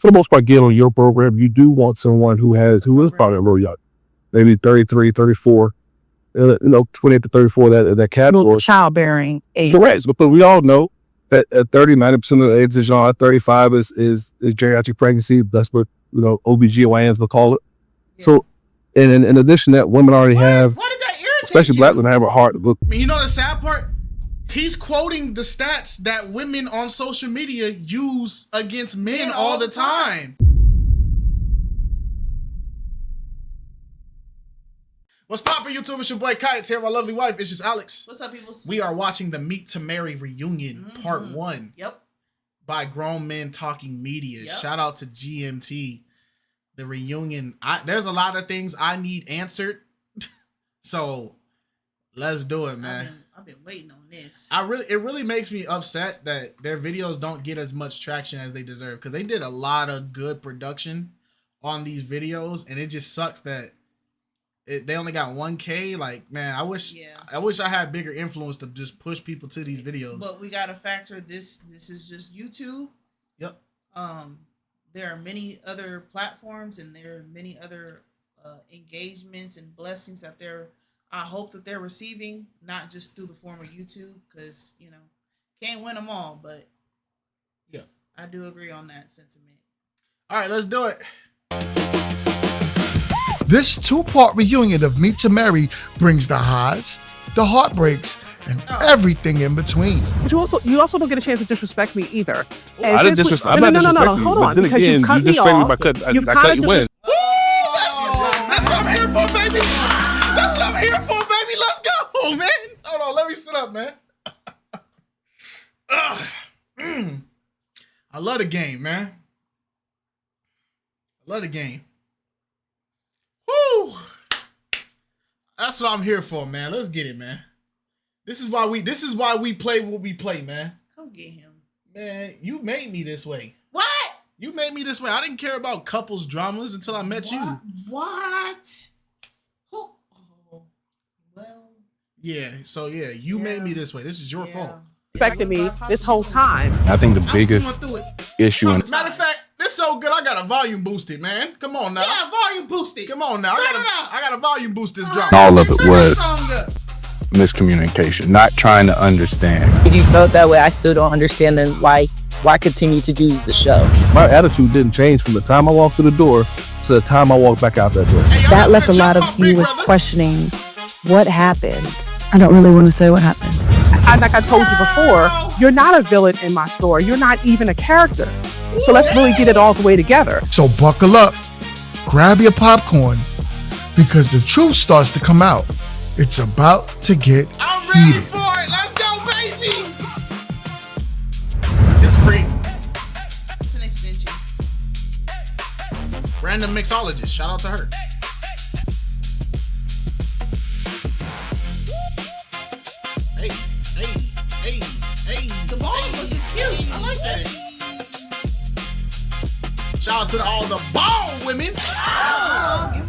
for the most part, get on your program, you do want someone who is probably a little young, maybe 33, 34, 28 to 34, that category. Childbearing age. Correct. But we all know that at 30, 90% of the AIDS is young. 35 is geriatric pregnancy. That's what, OBGYNs will call it. Yeah. So, and in addition to that, women already have, why did that irritate especially black women, have a heart. Look, I mean, the sad part? He's quoting the stats that women on social media use against men all the time. What's poppin', YouTube? It's your boy KiteZz here. My lovely wife. It's just Alex. What's up, people? We are watching the Meet2Marry reunion, part 1. Yep. By Grown Men Talking Media. Yep. Shout out to GMT. The reunion. There's a lot of things I need answered. So let's do it, man. I've been waiting on this. It really makes me upset that their videos don't get as much traction as they deserve, because they did a lot of good production on these videos, and it just sucks that they only got 1K. Like, man, I wish I had bigger influence to just push people to these videos. But we gotta factor this is just YouTube. Yep. There are many other platforms, and there are many other engagements and blessings that I hope that they're receiving, not just through the form of YouTube, because, can't win them all, but yeah, I do agree on that sentiment. All right, let's do it. This 2-part reunion of Meet2Marry brings the highs, the heartbreaks, and everything in between. But you also don't get a chance to disrespect me either. I didn't disrespect. I'm not disrespecting you. Hold on, then because again, you've cut you me disrespect me off. by I cut you in. That's what I'm here for, baby. That's what I'm here for, baby. Let's go, man. Hold on, let me sit up, man. I love the game, man. I love the game. Woo! That's what I'm here for, man. Let's get it, man. This is why we play what we play, man. Come get him. Man, you made me this way. What? You made me this way. I didn't care about couples dramas until I met you. What? Oh, well. Yeah, so you made me this way. This is your fault. Respected me this whole time. I think the biggest issue Matter of fact, this so good I got a volume boosted, man. Come on now. Yeah, volume boosted. Come on now. Turn it up. I got a volume boost this drop. all of it was miscommunication, not trying to understand. If you felt that way, I still don't understand then why continue to do the show. My attitude didn't change from the time I walked through the door to the time I walked back out that door. Hey, that left a lot of viewers questioning what happened. I don't really want to say what happened. Like I told you before, you're not a villain in my story. You're not even a character. So let's really get it all the way together. So buckle up, grab your popcorn, because the truth starts to come out. It's about to get I'm ready heated. for it. Let's go, baby. It's free. It's an extension. Random mixologist. Shout out to her. Hey. The volume look is cute. I like that. Shout out to all the ball women.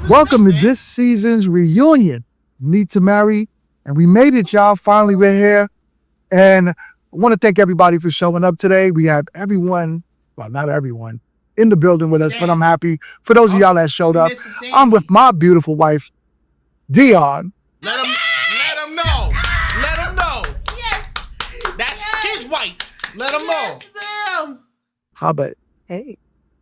Welcome to this season's reunion, Meet2Marry, and we made it, y'all. Finally, we're here, and I want to thank everybody for showing up today. We have everyone, well, not everyone, in the building with us, but I'm happy for those of y'all that showed up. I'm with my beautiful wife, Dion. Let him know. Let him know. Yes. That's his wife. Let him know. Yes, ma'am. How about? Hey.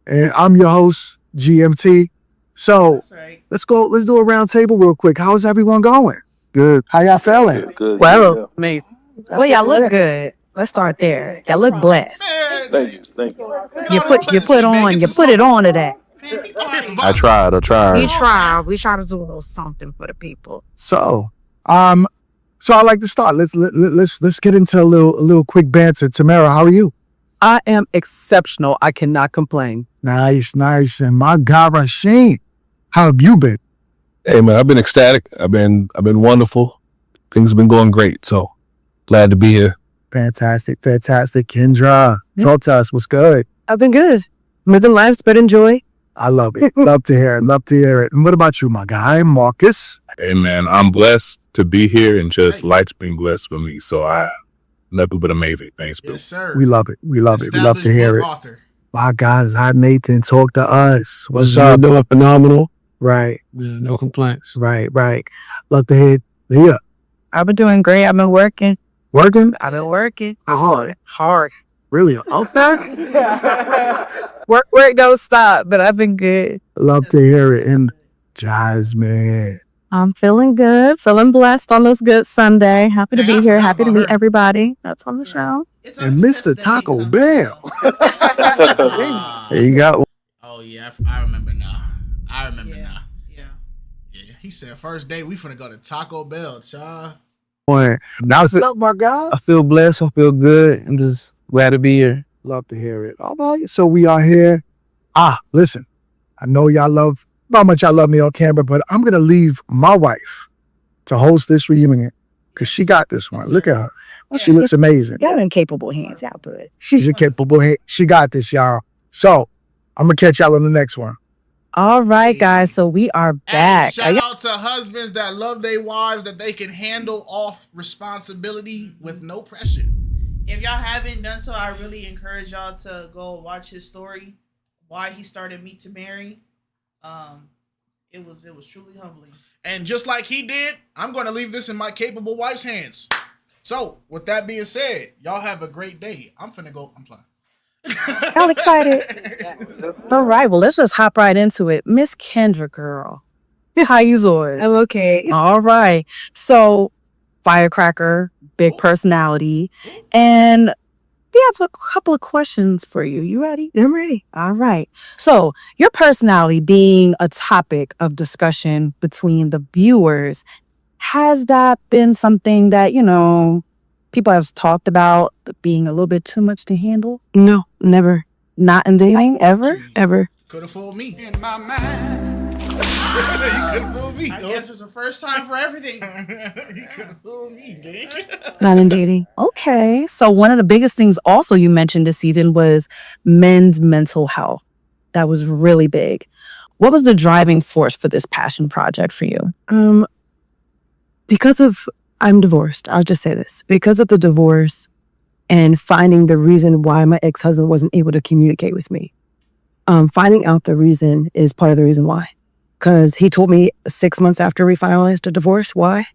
And I'm your host, GMT. So That's right. let's do a round table real quick. How's everyone going? Good. How y'all feeling? Good. Well, amazing. Well, y'all look good. Let's start there. Y'all look blessed. Man, Thank you. You put it on today. I tried. We try to do a little something for the people. So I'd like to start. Let's get into a little quick banter. Tamara, how are you? I am exceptional. I cannot complain. Nice. And my God, Rasheen, how have you been? Hey man, I've been ecstatic. I've been wonderful. Things have been going great. So glad to be here. Fantastic. Kendra, talk to us. What's good? I've been good. Living life, spreading joy. I love it. Love to hear it. And what about you, my guy, Marcus? Hey man, I'm blessed to be here, and just life's been blessed for me. So I nothing but amazing things. yes, sir. We love it. We love to hear it. Author. My guys, hi Nathan, talk to us. What's Y'all up? doing phenomenal. Right, Yeah, no complaints. right. Love to hear. Yeah. I've been doing great. I've been working. Working? I've been working. Hard. Hard. Really? Okay. Work don't stop, but I've been good. Love to hear it. And Jasmine. I'm feeling good, feeling blessed on this good Sunday. Happy to Dang, I be here. forgot Happy to about meet her. everybody that's on the show. It's And Mr. Taco Bell. There you got Oh yeah, I remember now. I remember Yeah. now. Yeah. Yeah, he said first day we finna go to Taco Bell, child. one. Now What's up, my guy? I feel blessed. I feel good. I'm just glad to be here. Love to hear it. All right. So we are here. Listen, I know y'all love how much y'all love me on camera, but I'm going to leave my wife to host this reunion because she got this one. Yes, Look sir. at her. She looks amazing. Got in capable hands, y'all, but She's a capable head. She got this, y'all. So I'm going to catch y'all on the next one. all right, guys. So we are back. Hey, shout out to husbands that love their wives that they can handle off responsibility with no pressure. If y'all haven't done so, I really encourage y'all to go watch his story, why he started Meet2Marry. It was truly humbling. And just like he did, I'm going to leave this in my capable wife's hands. So, with that being said, y'all have a great day. I'm finna go. I'm playing. I'm excited. All right. Well, let's just hop right into it. Miss Kendra, girl. How you doing? I'm okay. All right. So, firecracker, big personality. And we have a couple of questions for you. You ready? I'm ready. All right. So, your personality being a topic of discussion between the viewers, has that been something that, people have talked about being a little bit too much to handle? No, never. Not in dating? Ever? Could have fooled me. In my mind. You could have fooled me. I guess it was the first time for everything. You could have fooled me, gang. Not in dating. Okay. So, one of the biggest things also you mentioned this season was men's mental health. That was really big. What was the driving force for this passion project for you? I'm divorced. I'll just say this. Because of the divorce and finding the reason why my ex-husband wasn't able to communicate with me. Finding out the reason is part of the reason why. Because he told me 6 months after we finalized the divorce why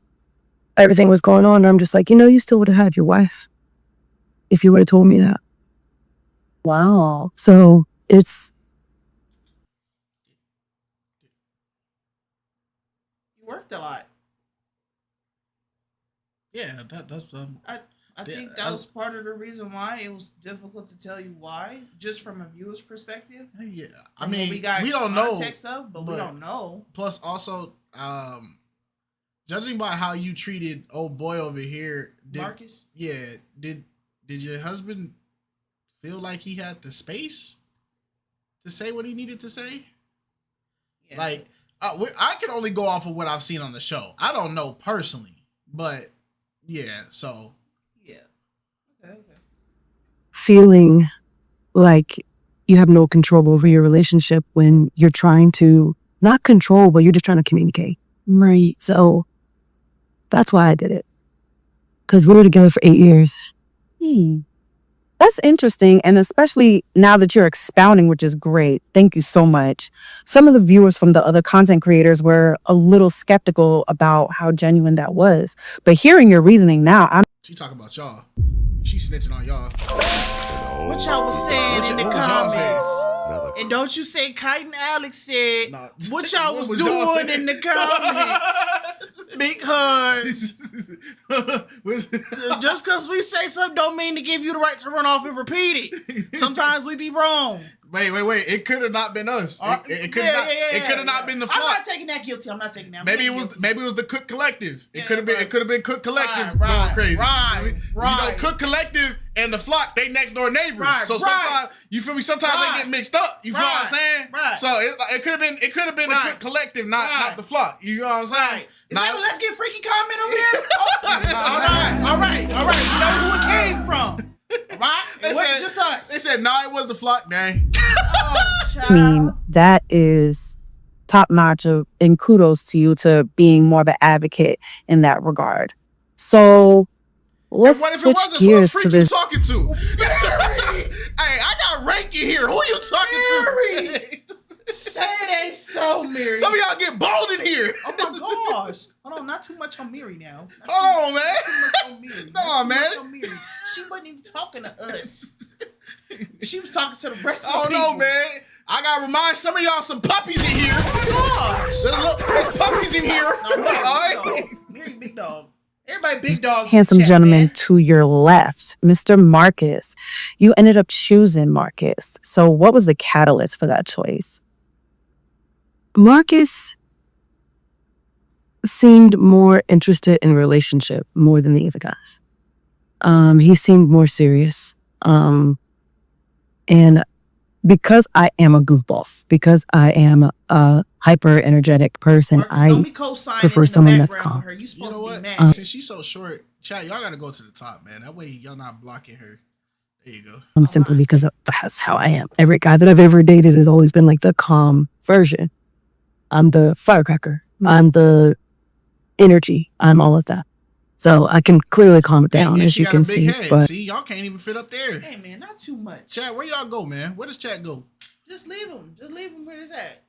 everything was going on. And I'm just like, you still would have had your wife if you would have told me that. Wow. So it's, You worked a lot. Yeah, that's I think that was part of the reason why it was difficult to tell you why, just from a viewer's perspective. yeah. I From mean, what we got don't know. context of, but we don't know. Plus, also, judging by how you treated old boy over here, Marcus? Yeah, did your husband feel like he had the space to say what he needed to say? Yeah. Like, I can only go off of what I've seen on the show. I don't know personally, but yeah. So Yeah. Okay. feeling like you have no control over your relationship when you're trying to not control, but you're just trying to communicate. Right. So that's why I did it. Because we were together for 8 years. That's interesting. And especially now that you're expounding, which is great. Thank you so much. Some of the viewers from the other content creators were a little skeptical about how genuine that was. But hearing your reasoning now, she talking about y'all. She snitching on y'all. What y'all was saying in the what was y'all comments. And don't you say Kite and Alex said Nah. what y'all was What was y'all doing in the comments. Big hugs. Just because we say something don't mean to give you the right to run off and repeat it. Sometimes we be wrong. Wait. It could have not been us. It could have not been the flock. I'm not taking that guilty. I'm not taking that. Maybe it was the Cook Collective. It could have been. right. It could have been Cook Collective Right, going crazy. right. You know, Cook Collective and the flock, they next door neighbors. Right, so right. sometimes you feel me. Sometimes they get mixed up. You feel what I'm saying? Right. So it could have been. It could have been the Cook Collective, not the flock. You know what I'm saying? Right. Is that a let's get freaky comment over there? All right. You know who it came from. Right? It wasn't just us. They said, it was the flock, gang. I mean, that is top notch and kudos to you to being more of an advocate in that regard. So let's What if it switch wasn't? gears What to freak you this. talking to? I got rank in here. Who you talking to? Say it ain't so, Mary. Some of y'all get bald in here. Oh my gosh. Hold on, not too much on Mary now. Hold on, man. Not too much on Mary. No, man. On Mary. She wasn't even talking to us. She was talking to the rest of I the don't people. know, man. I gotta remind some of y'all some puppies in here. Oh my gosh. There's puppies in here. No, Mary, All right. big dog. Mary, big dog. Everybody big dogs. Handsome in the chat, gentleman man. to your left, Mr. Marcus. You ended up choosing Marcus. So what was the catalyst for that choice? Marcus seemed more interested in relationship more than the other guys. He seemed more serious. And because I am a goofball, because I am a hyper energetic person, Marcus, don't be I co-signing prefer in the someone that's background calm. with her. You supposed You know to what? be mad. Since she's so short, chat, y'all gotta go to the top, man. That way y'all not blocking her. There you go. Simply because that's how I am. Every guy that I've ever dated has always been like the calm version. I'm the firecracker. I'm the energy. I'm all of that. So I can clearly calm it down, And as she you got can a big see. head. But See, y'all can't even fit up there. Hey man, not too much. Chat, where y'all go, man? Where does chat go? Just leave them. Just leave them where it's at.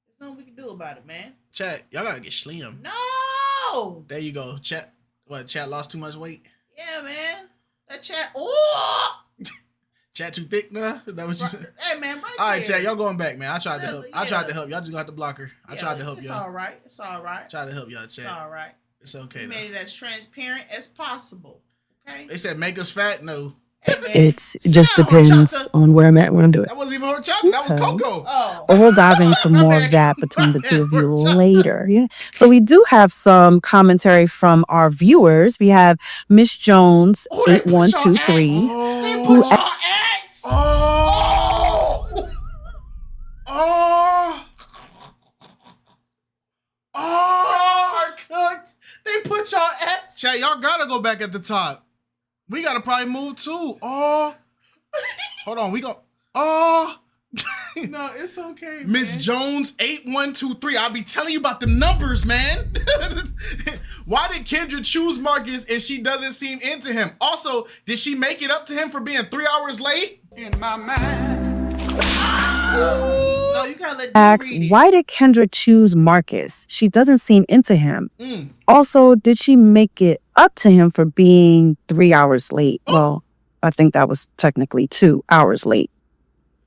There's nothing we can do about it, man. Chat, y'all gotta get slim. No. There you go. Chat, what? Chat lost too much weight? Yeah, man. That chat. Oh. Chat too thick now? Is that what you said? Hey man, right All right, there. chat, y'all going back, man. I tried to help. I tried Yeah. to help. Y'all just gonna have to block her. I Yeah, tried to help it's y'all. all right. It's all right. Tried to help y'all, It's chat. all right. It's okay We though. made it as transparent as possible. Okay. They said make us fat. No, Hey, man. it just Sit down, depends Chaka. on where I'm at when I do it. that wasn't even horchata. That was Okay. Coco. Oh. But we'll dive into My more bad. of that between the My two of you bad. later. Yeah. So we do have some commentary from our viewers. We have Miss Jones Oh, they put y'all 8123. They Oh. put y'all X. Oh. Oh. Oh. Are cooked. They put y'all X. Chat, y'all gotta go back at the top. We gotta probably move too. Oh. Hold on, we go. Oh. No, it's okay. Miss man. Jones 8123. I'll be telling you about the numbers, man. Why did Kendra choose Marcus and she doesn't seem into him? Also, did she make it up to him for being 3 hours late? In my mind. No, you gotta let Asks, me read it. why did Kendra choose Marcus? She doesn't seem into him. Mm. Also, did she make it up to him for being 3 hours late? Well, I think that was technically 2 hours late.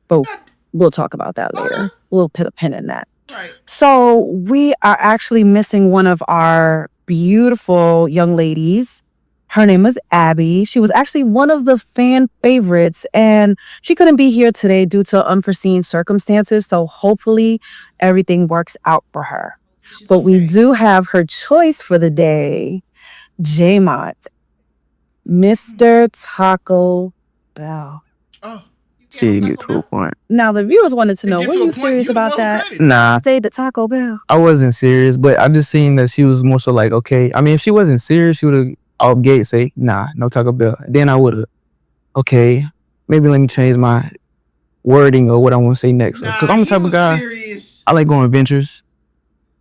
But we'll talk about that later. We'll put a pin in that. Right. So we are actually missing one of our beautiful young ladies. Her name is Abby. She was actually one of the fan favorites, and she couldn't be here today due to unforeseen circumstances. So hopefully everything works out for her. She's But we okay. do have her choice for the day, J-Mont, Mr. Taco Bell. Oh. You can't Taco Bell? point. Now, the viewers wanted to know, Get were to a you point, serious you the about one who that? created it. Nah, Say the Taco Bell. I wasn't serious, but I just seen that she was more so like, okay. I mean, if she wasn't serious, she would have out gate say, nah, no Taco Bell. Then I would have, okay, maybe let me change my wording or what I want to say next. Because I'm the he type of was guy, serious. I like going adventures.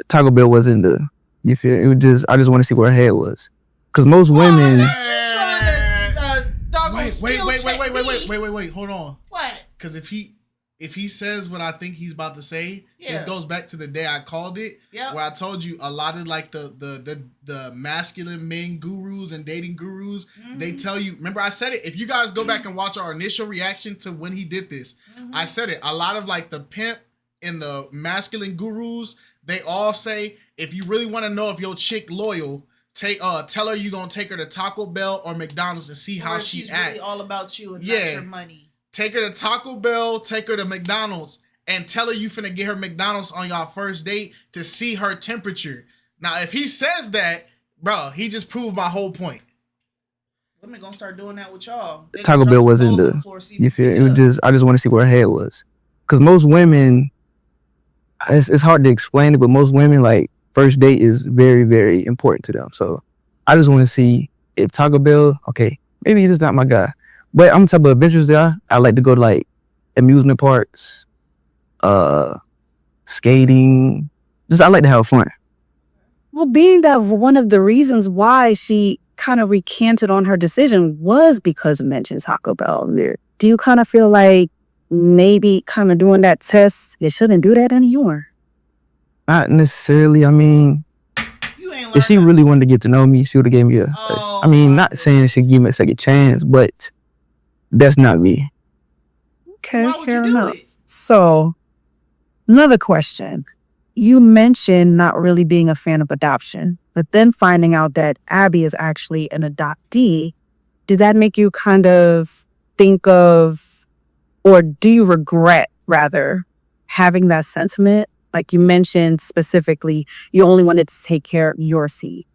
Taco Bell wasn't the, you feel, it was just, I just want to see where her head was. Because most women, Oh, you trying to doggone Wait, skill check me. wait. Hold on. What? Because if he says what I think he's about to say, this Yeah. goes back to the day I called it, Yep. where I told you a lot of like the masculine men gurus and dating gurus, they tell you. Remember, I said it. If you guys go back and watch our initial reaction to when he did this, I said it. A lot of like the pimp and the masculine gurus, they all say if you really want to know if your chick loyal, tell her you gonna take her to Taco Bell or McDonald's and see how Or she she's act. really all about you and Yeah. not your money. Take her to Taco Bell, take her to McDonald's, and tell her you finna get her McDonald's on y'all first date to see her temperature. Now, if he says that, bro, he just proved my whole point. Women gonna start doing that with y'all. They Taco gonna Bell drop wasn't balls on the, floor, see you if feel, pick it was up. just, I just want to see where her head was. Because most women, it's hard to explain it, but most women, like, first date is very, very important to them. So I just want to see if Taco Bell, okay, maybe he's not my guy. But I'm the type of adventures there. I like to go to like amusement parks, skating. Just I like to have fun. Well, being that one of the reasons why she kind of recanted on her decision was because of mentioned Taco Bell. do you kind of feel like maybe kind of doing that test, you shouldn't do that anymore? Not necessarily. I mean, You ain't if learned she nothing. really wanted to get to know me, she would have gave me I mean, not saying she give me a second chance, but that's not me. Okay, Why would fair you do enough. it? So, another question. You mentioned not really being a fan of adoption, but then finding out that Abby is actually an adoptee, did that make you kind of think of, or do you regret rather having that sentiment? Like you mentioned specifically, you only wanted to take care of your seed.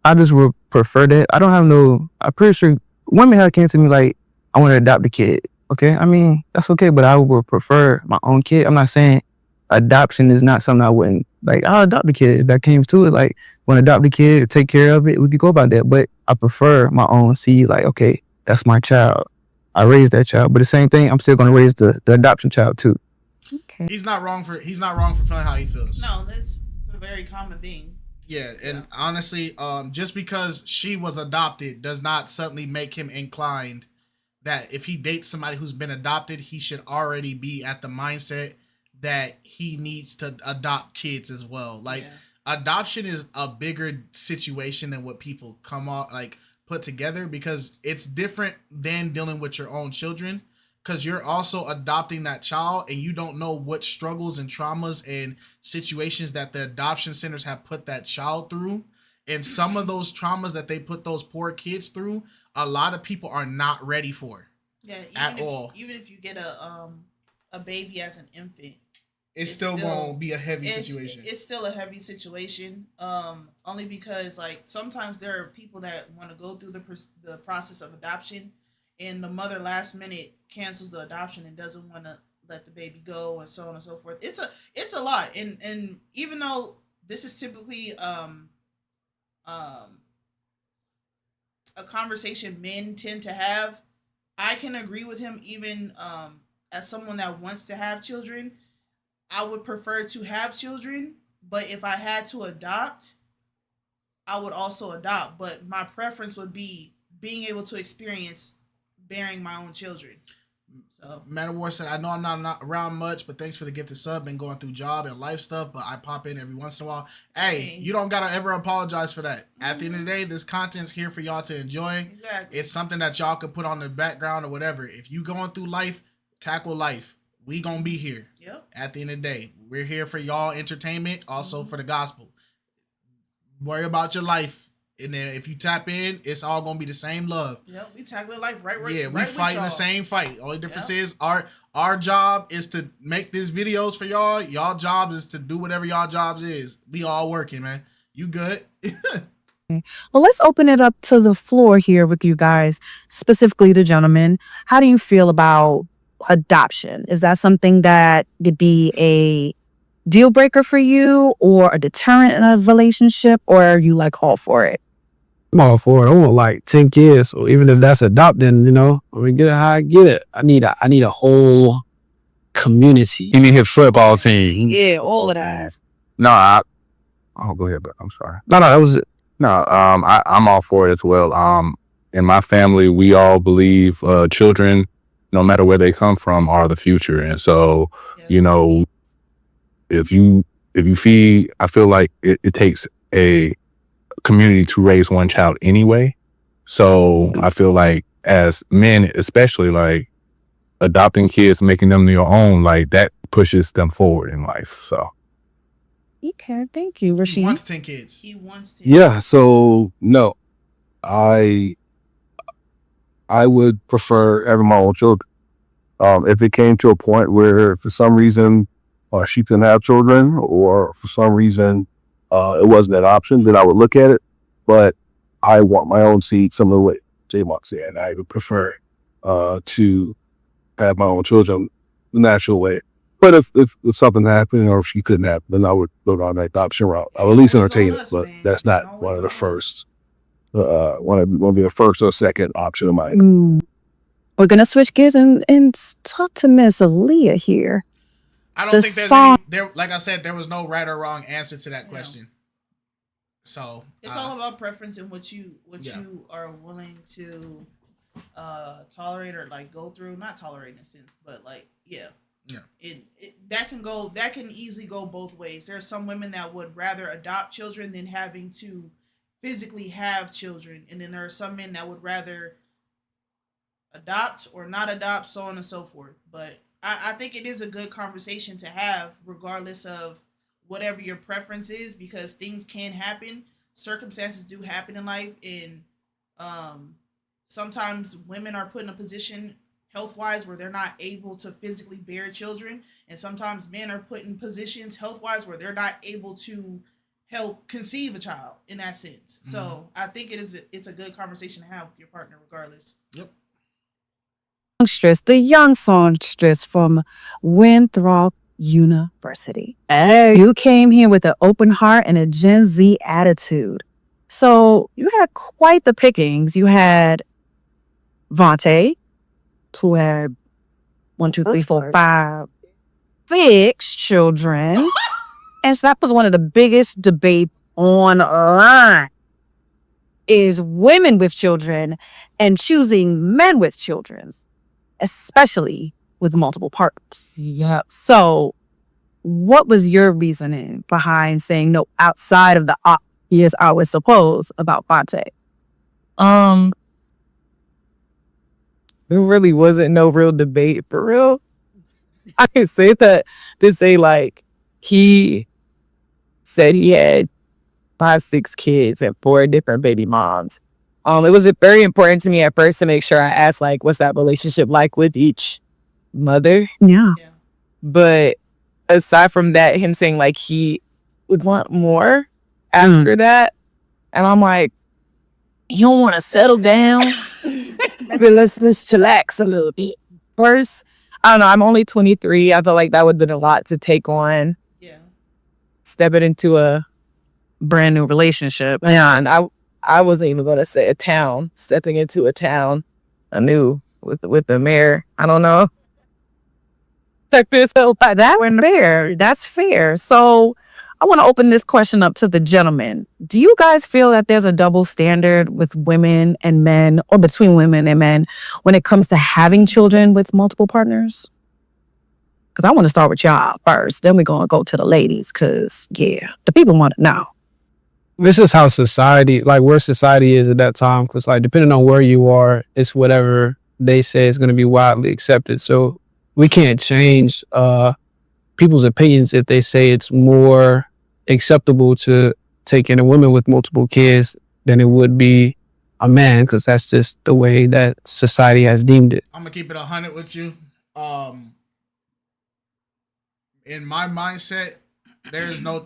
I just would prefer that. I don't have no. I'm pretty sure women have came to me like, I want to adopt a kid. Okay, I mean that's okay, but I would prefer my own kid. I'm not saying adoption is not something I wouldn't like. I'll adopt a kid if that came to it. Like, want to adopt a kid, take care of it, we could go about that. But I prefer my own seed. Like, okay, that's my child. I raised that child, but the same thing, I'm still gonna raise the adoption child too. Okay. He's not wrong for feeling how he feels. No, that's a very common thing. Yeah, and honestly, just because she was adopted does not suddenly make him inclined that if he dates somebody who's been adopted, he should already be at the mindset that he needs to adopt kids as well. Like, adoption is a bigger situation than what people put together, because it's different than dealing with your own children, because you're also adopting that child and you don't know what struggles and traumas and situations that the adoption centers have put that child through. And some of those traumas that they put those poor kids through, a lot of people are not ready for. Yeah, even if you get a baby as an infant, it's still gonna be a heavy situation. It's still a heavy situation. Only because like sometimes there are people that want to go through the process of adoption, and the mother last minute cancels the adoption and doesn't want to let the baby go, and so on and so forth. It's a lot, and even though this is typically a conversation men tend to have, I can agree with him. Even as someone that wants to have children, I would prefer to have children, but if I had to adopt, I would also adopt. But my preference would be being able to experience bearing my own children. So Man of War said, I know I'm not around much, but thanks for the gifted sub. Been going through job and life stuff, but I pop in every once in a while. Hey, you don't gotta ever apologize for that. At the end of the day, this content's here for y'all to enjoy. Exactly. It's something that y'all could put on the background or whatever. If you going through life, tackle life. We gonna be here. Yep. At the end of the day, we're here for y'all entertainment, also for the gospel. Worry about your life. And then if you tap in, it's all gonna be the same love. Yep, we tackling life right. Yeah, we right fighting with the same fight. Only difference is our job is to make these videos for y'all. Y'all job is to do whatever y'all jobs is. We all working, man. You good? Well, let's open it up to the floor here with you guys, specifically the gentlemen. How do you feel about adoption? Is that something that would be a deal breaker for you, or a deterrent in a relationship, or are you like all for it? I'm all for it. I want like 10 kids. So even if that's adopting, I mean, get it how I get it. I need a whole community. You need his football team. Yeah, all of that. No, I'll go ahead, but I'm sorry. No, that was it. No, I'm all for it as well. In my family, we all believe children, no matter where they come from, are the future. And so, if you feed, I feel like it takes a community to raise one child anyway. So I feel like as men, especially, like adopting kids, making them your own, like that pushes them forward in life. So. Okay, thank you, Rasheed. He wants 10 kids. He wants to. Yeah, so no, I would prefer having my own children. If it came to a point where for some reason she couldn't have children, or for some reason it wasn't an option, then I would look at it. But I want my own seed, similar to what J-Mark said. I would prefer to have my own children the natural way. But if something happened, or if she couldn't happen, then I would go down that adoption route. I would at least entertain it, but that's not one of the first. Want to be a first or second option of mine. We're gonna switch gears and talk to Miss Aaliyah here. I don't think there's any. Like I said, there was no right or wrong answer to that question. So it's all about preference and what you are willing to tolerate or like go through. Not tolerate in a sense, but like yeah. Yeah. That can easily go both ways. There are some women that would rather adopt children than having to physically have children, and then there are some men that would rather adopt or not adopt, so on and so forth. But I think it is a good conversation to have, regardless of whatever your preference is, because things can happen. Circumstances do happen in life, and sometimes women are put in a position health wise where they're not able to physically bear children, and sometimes men are put in positions health wise where they're not able to help conceive a child in that sense. Mm-hmm. So I think it's a good conversation to have with your partner, regardless. Yep. Songstress, the young songstress from Winthrop University. Hey, you came here with an open heart and a Gen Z attitude. So you had quite the pickings. You had Vontae, who had 1, 2, 3, 4, 5, 6 children. And so that was one of the biggest debates online, is women with children and choosing men with children, especially with multiple partners. Yeah. So what was your reasoning behind saying no outside of the obvious I would suppose about Vontae? There really wasn't no real debate for real. I can say that to say like he said he had 5, 6 kids and 4 different baby moms. It was very important to me at first to make sure I asked like, what's that relationship like with each mother? Yeah. But aside from that, him saying like he would want more after that, and I'm like, you don't want to settle down? Maybe let's chillax a little bit first. I don't know. I'm only 23. I feel like that would have been a lot to take on. Yeah. Stepping into a brand new relationship. Yeah, and I wasn't even gonna say a town. Stepping into a town anew with the mayor. I don't know. That went fair. That's fair. So I want to open this question up to the gentlemen. Do you guys feel that there's a double standard with women and men, or between women and men, when it comes to having children with multiple partners? Because I want to start with y'all first. Then we're going to go to the ladies, because, yeah, the people want to know. This is how society, like where society is at that time. Because like depending on where you are, it's whatever they say is going to be widely accepted. So we can't change people's opinions if they say it's more acceptable to take in a woman with multiple kids than it would be a man, because that's just the way that society has deemed it. I'm gonna keep it 100 with you. In my mindset, there is no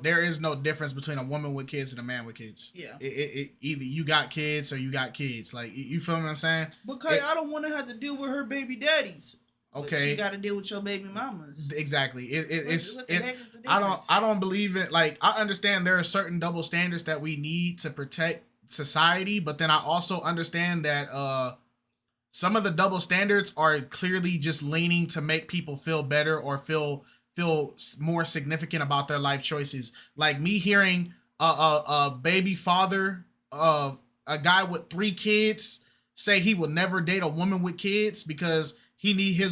difference between a woman with kids and a man with kids. Yeah. It either you got kids or you got kids. Like, you feel what I'm saying? Because I don't want to have to deal with her baby daddies. Okay. But she got to deal with your baby mamas. Exactly. I don't believe it. Like, I understand there are certain double standards that we need to protect society, but then I also understand that some of the double standards are clearly just leaning to make people feel better or feel more significant about their life choices. Like me hearing a baby father of a guy with 3 kids say he will never date a woman with kids because he needs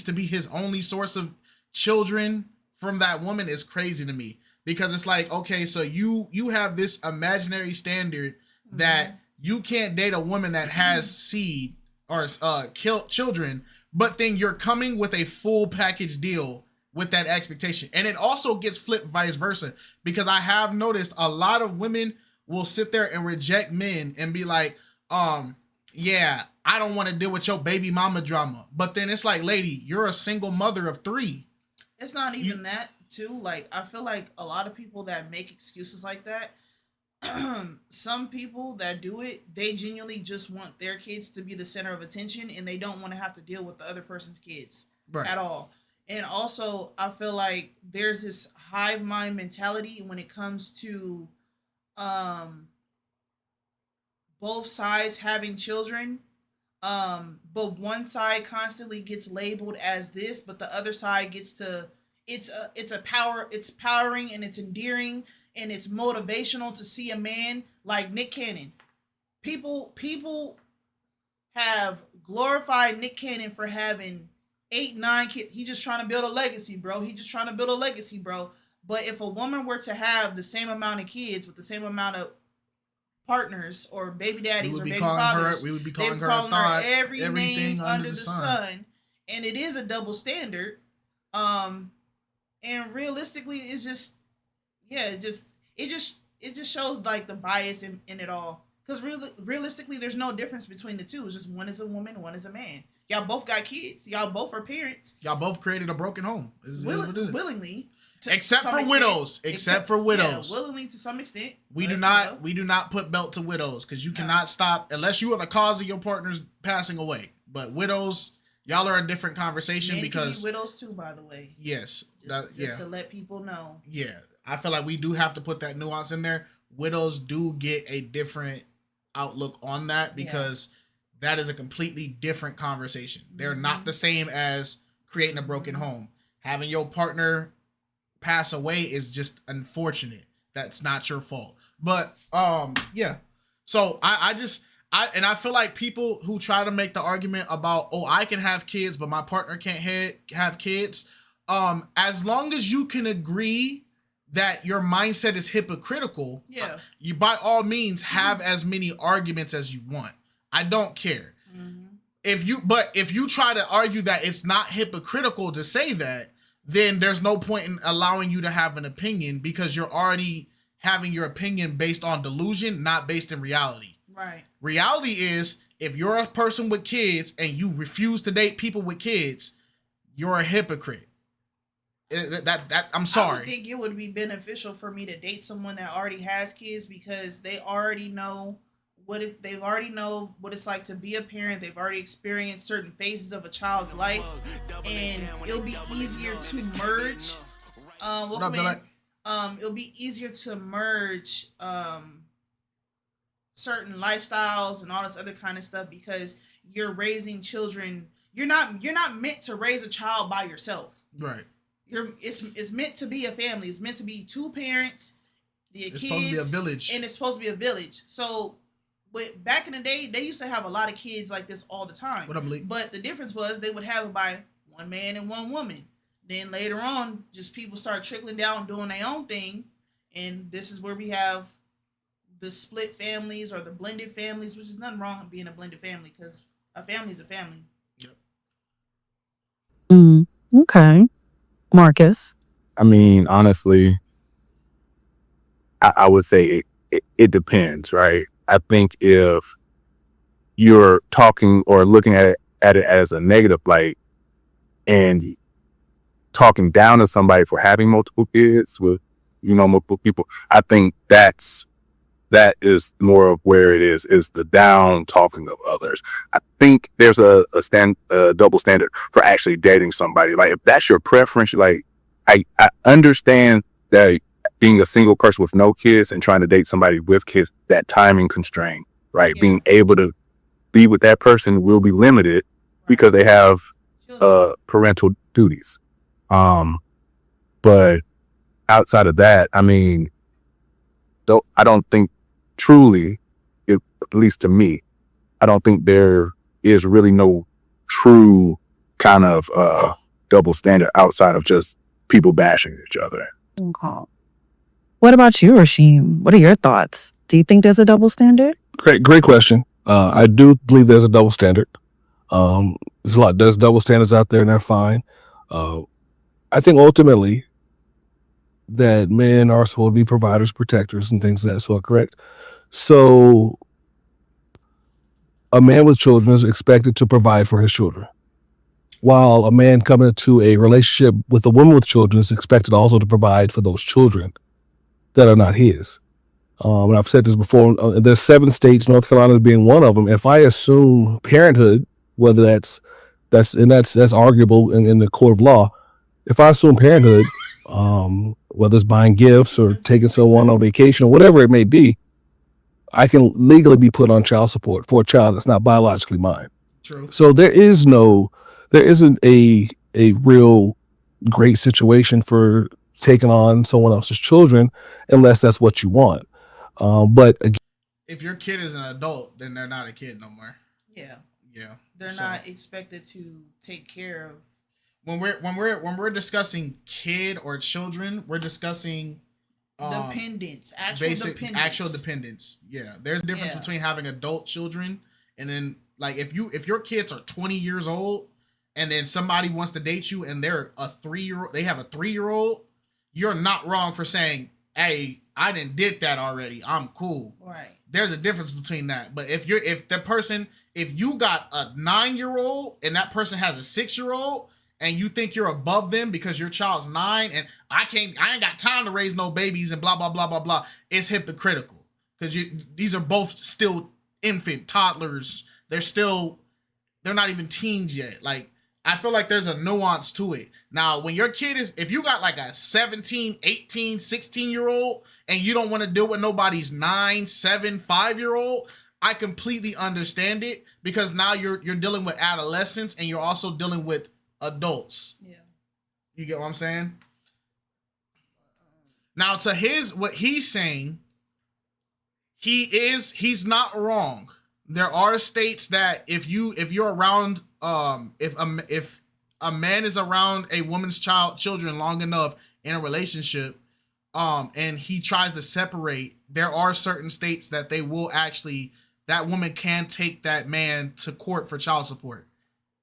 to be his only source of children from that woman is crazy to me. Because it's like, okay, so you have this imaginary standard that you can't date a woman that has seed or children, but then you're coming with a full package deal with that expectation. And it also gets flipped vice versa, because I have noticed a lot of women will sit there and reject men and be like, yeah, I don't want to deal with your baby mama drama. But then it's like, lady, you're a single mother of 3. It's not even that too. Like, I feel like a lot of people that make excuses like that, some people that do it, they genuinely just want their kids to be the center of attention, and they don't want to have to deal with the other person's kids at all. And also, I feel like there's this hive mind mentality when it comes to both sides having children. But one side constantly gets labeled as this, but the other side gets to it's powering and it's endearing and it's motivational to see a man like Nick Cannon. People have glorified Nick Cannon for having 8, 9 kids. He just trying to build a legacy, bro. He just trying to build a legacy, bro. But if a woman were to have the same amount of kids with the same amount of partners or baby daddies or baby fathers, we would be they calling her her every everything name under the sun. And it is a double standard. And realistically, it's just, yeah, it just shows like the bias in it all. Because realistically, there's no difference between the two. It's just one is a woman, one is a man. Y'all both got kids. Y'all both are parents. Y'all both created a broken home. Willingly. Except for widows. Except for widows. Yeah, willingly to some extent. We do not put belt to widows because you cannot stop unless you are the cause of your partner's passing away. But widows, y'all are a different conversation Men because can be widows too, by the way. Yes. Just to let people know. Yeah. I feel like we do have to put that nuance in there. Widows do get a different outlook on that because that is a completely different conversation. They're not the same as creating a broken home. Having your partner pass away is just unfortunate. That's not your fault. But yeah. So I feel like people who try to make the argument about, oh, I can have kids, but my partner can't have kids. As long as you can agree that your mindset is hypocritical, you by all means have as many arguments as you want. I don't care. If you try to argue that it's not hypocritical to say that, then there's no point in allowing you to have an opinion because you're already having your opinion based on delusion, not based in reality. Right. Reality is if you're a person with kids and you refuse to date people with kids, you're a hypocrite. I'm sorry. I would think it would be beneficial for me to date someone that already has kids because they already know what it's like to be a parent. They've already experienced certain phases of a child's life, and it'll be easier to merge. It'll be easier to merge certain lifestyles and all this other kind of stuff because you're raising children. You're not meant to raise a child by yourself. Right. It's meant to be a family. It's meant to be two parents, it's supposed to be a village, and it's supposed to be a village. So, but back in the day, they used to have a lot of kids like this all the time. But the difference was they would have it by one man and one woman. Then later on, just people start trickling down doing their own thing, and this is where we have the split families or the blended families, which is nothing wrong with being a blended family because a family is a family. Yep. Okay. Marcus? I mean, honestly, I would say it depends, right? I think if you're talking or looking at it as a negative light and talking down to somebody for having multiple kids with, multiple people, I think that is more of where it is the down talking of others. I think there's a double standard for actually dating somebody. Like if that's your preference, like I understand that being a single person with no kids and trying to date somebody with kids, that timing constraint, right? Yeah. Being able to be with that person will be limited because they have parental duties. But outside of that, I mean, I don't think truly, at least to me, I don't think there is really no true kind of double standard outside of just people bashing each other. Okay. What about you, Rasheem? What are your thoughts? Do you think there's a double standard? Great question. I do believe there's a double standard. There's double standards out there and they're fine. I think ultimately that men are supposed to be providers, protectors, and things of that sort, correct? So a man with children is expected to provide for his children, while a man coming into a relationship with a woman with children is expected also to provide for those children that are not his. And I've said this before, there's 7 states, North Carolina being one of them. If I assume parenthood, whether that's arguable in the court of law, if I assume parenthood, whether it's buying gifts or taking someone on vacation or whatever it may be, I can legally be put on child support for a child that's not biologically mine. True. So there isn't a real great situation for taking on someone else's children unless that's what you want. But again, if your kid is an adult, then they're not a kid no more. Yeah. Yeah. They're So, not expected to take care of. when we're discussing kid or children, we're discussing Dependents, actual dependents. Yeah, there's a difference between having adult children and then like if your kids are 20 years old and then somebody wants to date you and they're a 3-year-old, they have a 3-year-old, you're not wrong for saying, "Hey, I didn't did that already. I'm cool." Right. There's a difference between that. But if you got a 9-year-old and that person has a 6-year-old and you think you're above them because your child's 9 and I ain't got time to raise no babies and blah, blah, blah, blah, blah. It's hypocritical because these are both still infant toddlers. They're not even teens yet. Like, I feel like there's a nuance to it. Now, when your kid if you got like a 17, 18, 16-year-old and you don't want to deal with nobody's 9, 7, 5-year-old, I completely understand it because now you're dealing with adolescents and you're also dealing with adults. Yeah. You get what I'm saying? Now to what he's saying, he's not wrong. There are states that if you're around if a man is around a woman's children long enough in a relationship and he tries to separate, there are certain states that they will actually, that woman can take that man to court for child support,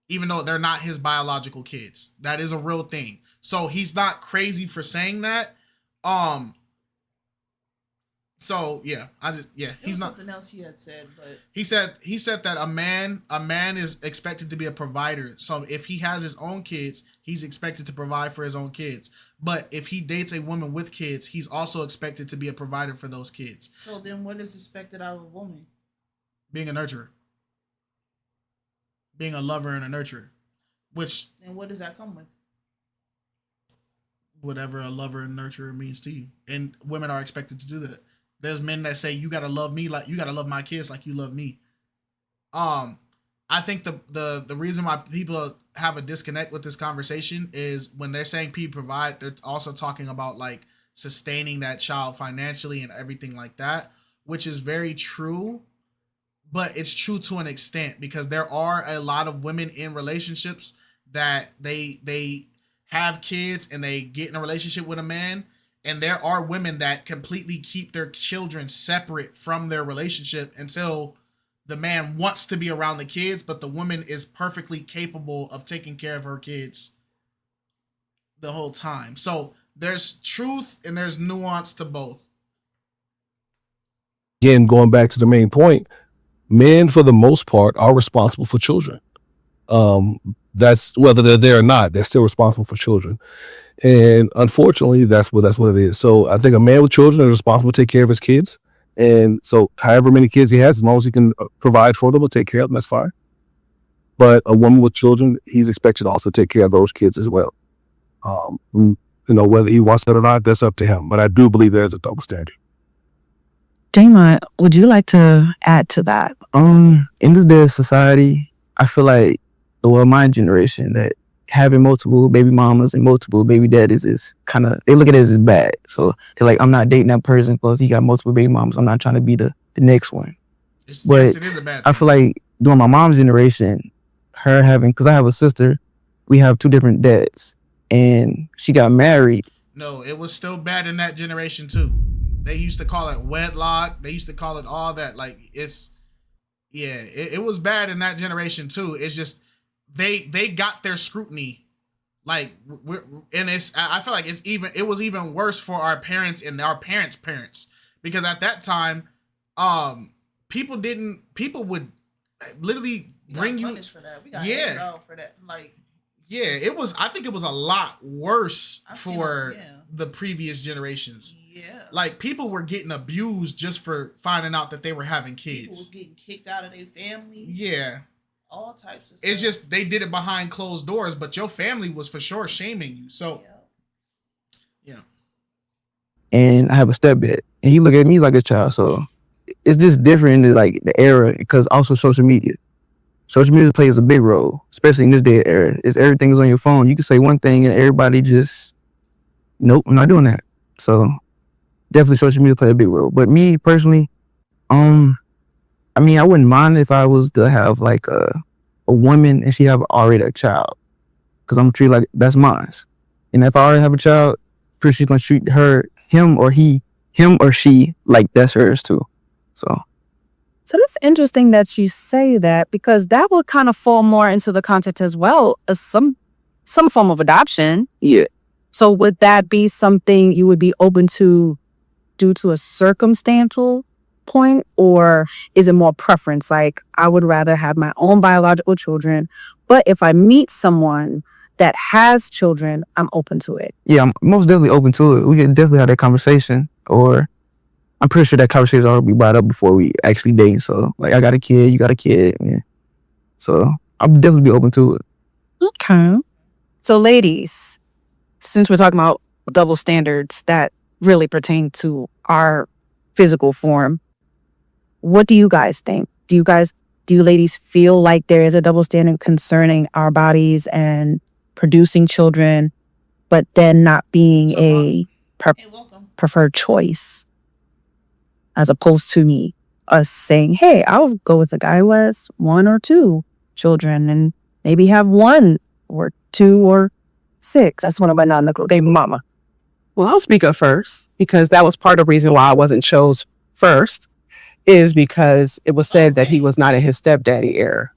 even though they're not his biological kids. That is a real thing. So he's not crazy for saying that. So yeah, he's not. Something else he had said, but he said that a man is expected to be a provider. So if he has his own kids, he's expected to provide for his own kids. But if he dates a woman with kids, he's also expected to be a provider for those kids. So then, what is expected out of a woman? Being a nurturer, being a lover and a nurturer, and what does that come with? Whatever a lover and nurturer means to you, and women are expected to do that. There's men that say you gotta love me like you gotta love my kids like you love me. I think the reason why people have a disconnect with this conversation is when they're saying people provide, they're also talking about like sustaining that child financially and everything like that, which is very true, but it's true to an extent because there are a lot of women in relationships that they have kids and they get in a relationship with a man. And there are women that completely keep their children separate from their relationship until the man wants to be around the kids, but the woman is perfectly capable of taking care of her kids the whole time. So there's truth and there's nuance to both. Again, going back to the main point, men for the most part are responsible for children. That's whether they're there or not, they're still responsible for children. And unfortunately, that's what it is. So I think a man with children is responsible to take care of his kids. And so however many kids he has, as long as he can provide for them or take care of them, that's fine. But a woman with children, he's expected to also take care of those kids as well. Whether he wants it or not, that's up to him. But I do believe there's a double standard. Damon, would you like to add to that? In this day of society, I feel like, my generation, that having multiple baby mamas and multiple baby daddies is kind of, they look at it as bad. So they're like, I'm not dating that person because he got multiple baby mamas. I'm not trying to be the next one. Yes, it is a bad thing. I feel like during my mom's generation, her having, because I have a sister, we have 2 different dads, and she got married. No, it was still bad in that generation too. They used to call it wedlock. They used to call it all that. Like it was bad in that generation too. It's just, they got their scrutiny, like I feel like it was even worse for our parents and our parents because at that time, people would literally bring you for that. We got exiled for that. Like I think it was a lot worse for the previous generations. Yeah, like people were getting abused just for finding out that they were having kids. People was getting kicked out of their families. Yeah. All types of stuff. It's just they did it behind closed doors, but your family was for sure shaming you. So, yeah. And I have a stepdad, and he look at me like a child. So it's just different in like the era, because also social media. Social media plays a big role, especially in this day era. It's everything's on your phone. You can say one thing and everybody just, nope, I'm not doing that. So definitely social media play a big role. But me personally, I wouldn't mind if I was to have like a woman and she have already a child. Cause I'm treated like that's mine. And if I already have a child, pretty sure she's gonna treat him or she like that's hers too. So that's interesting that you say that, because that would kind of fall more into the context as well as some form of adoption. yeah. So would that be something you would be open to due to a circumstantial point, or is it more preference? Like, I would rather have my own biological children, but if I meet someone that has children, I'm open to it. Yeah, I'm most definitely open to it. We could definitely have that conversation, or I'm pretty sure that conversation already be brought up before we actually date. So, like, I got a kid, you got a kid. Yeah. So, I'll definitely be open to it. Okay. So, ladies, since we're talking about double standards that really pertain to our physical form, what do you guys think? Do you ladies feel like there is a double standard concerning our bodies and producing children, but then not being a preferred choice, as opposed to us saying, hey, I'll go with a guy who has 1 or 2 children and maybe have 1 or 2 or 6. That's one of my non-negotiable. Baby mama. Well, I'll speak up first, because that was part of the reason why I wasn't chose first, is because it was said that he was not in his stepdaddy era.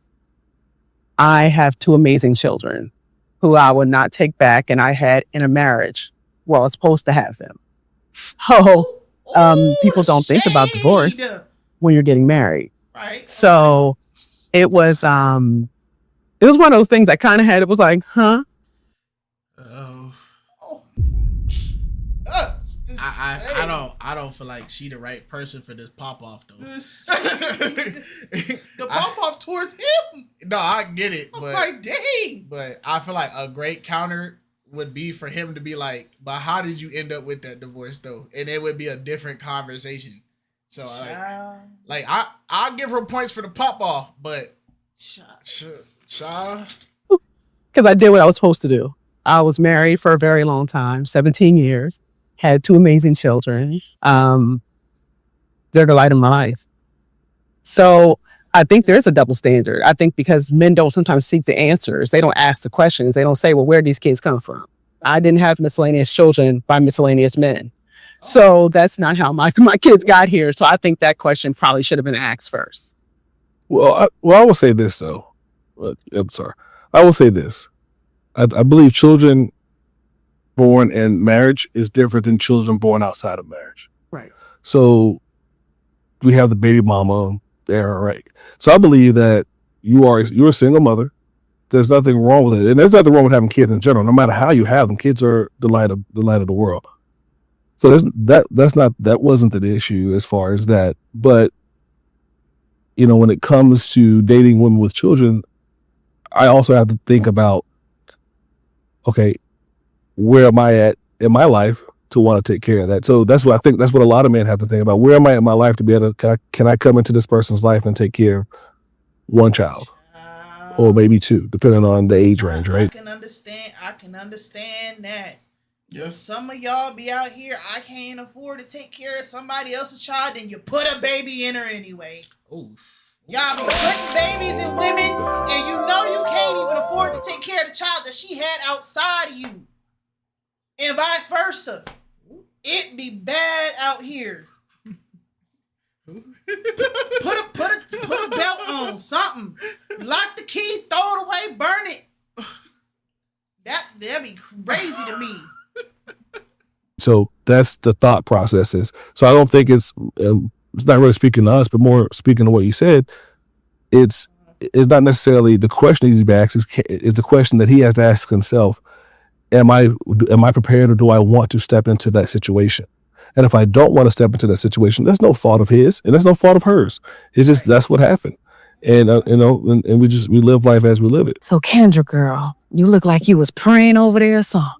I have 2 amazing children who I would not take back, and I had in a marriage. Well, I was supposed to have them. So people don't think about divorce when you're getting married. Right. So it was one of those things I kind of had. It was like, huh? I don't feel like she the right person for this pop off though. The pop off towards him. No, I get it, but like, dang. But I feel like a great counter would be for him to be like, but how did you end up with that divorce though? And it would be a different conversation. So I'll give her points for the pop off, but because I did what I was supposed to do. I was married for a very long time, 17 years, had 2 amazing children. They're the light of my life. So I think there's a double standard. I think because men don't sometimes seek the answers. They don't ask the questions. They don't say, well, where do these kids come from? I didn't have miscellaneous children by miscellaneous men. So that's not how my kids got here. So I think that question probably should have been asked first. Well, I will say this though. I'm sorry. I will say this. I believe children born in marriage is different than children born outside of marriage. Right. So we have the baby mama there, right? So I believe that you're a single mother. There's nothing wrong with it, and there's nothing wrong with having kids in general. No matter how you have them, kids are the light of the world. So that wasn't the issue as far as that. But when it comes to dating women with children, I also have to think about, okay, where am I at in my life to want to take care of that? So that's what I think. That's what a lot of men have to think about. Where am I in my life to be able to? Can I come into this person's life and take care of 1 child, or maybe 2, depending on the age range, right? I can understand that. Yes. Some of y'all be out here, I can't afford to take care of somebody else's child, and you put a baby in her anyway. Ooh. Y'all be putting babies in women, and you can't even afford to take care of the child that she had outside of you. And vice versa. It be bad out here. Put a belt on, something. Lock the key, throw it away, burn it. That'd be crazy to me. So that's the thought processes. So I don't think it's not really speaking to us, but more speaking to what you said. It's not necessarily the question he's being asked. It's the question that he has to ask himself. Am I prepared, or do I want to step into that situation? And if I don't want to step into that situation, that's no fault of his, and that's no fault of hers. It's just that's what happened, and and we live life as we live it. So Kendra, girl, you look like you was praying over there or something.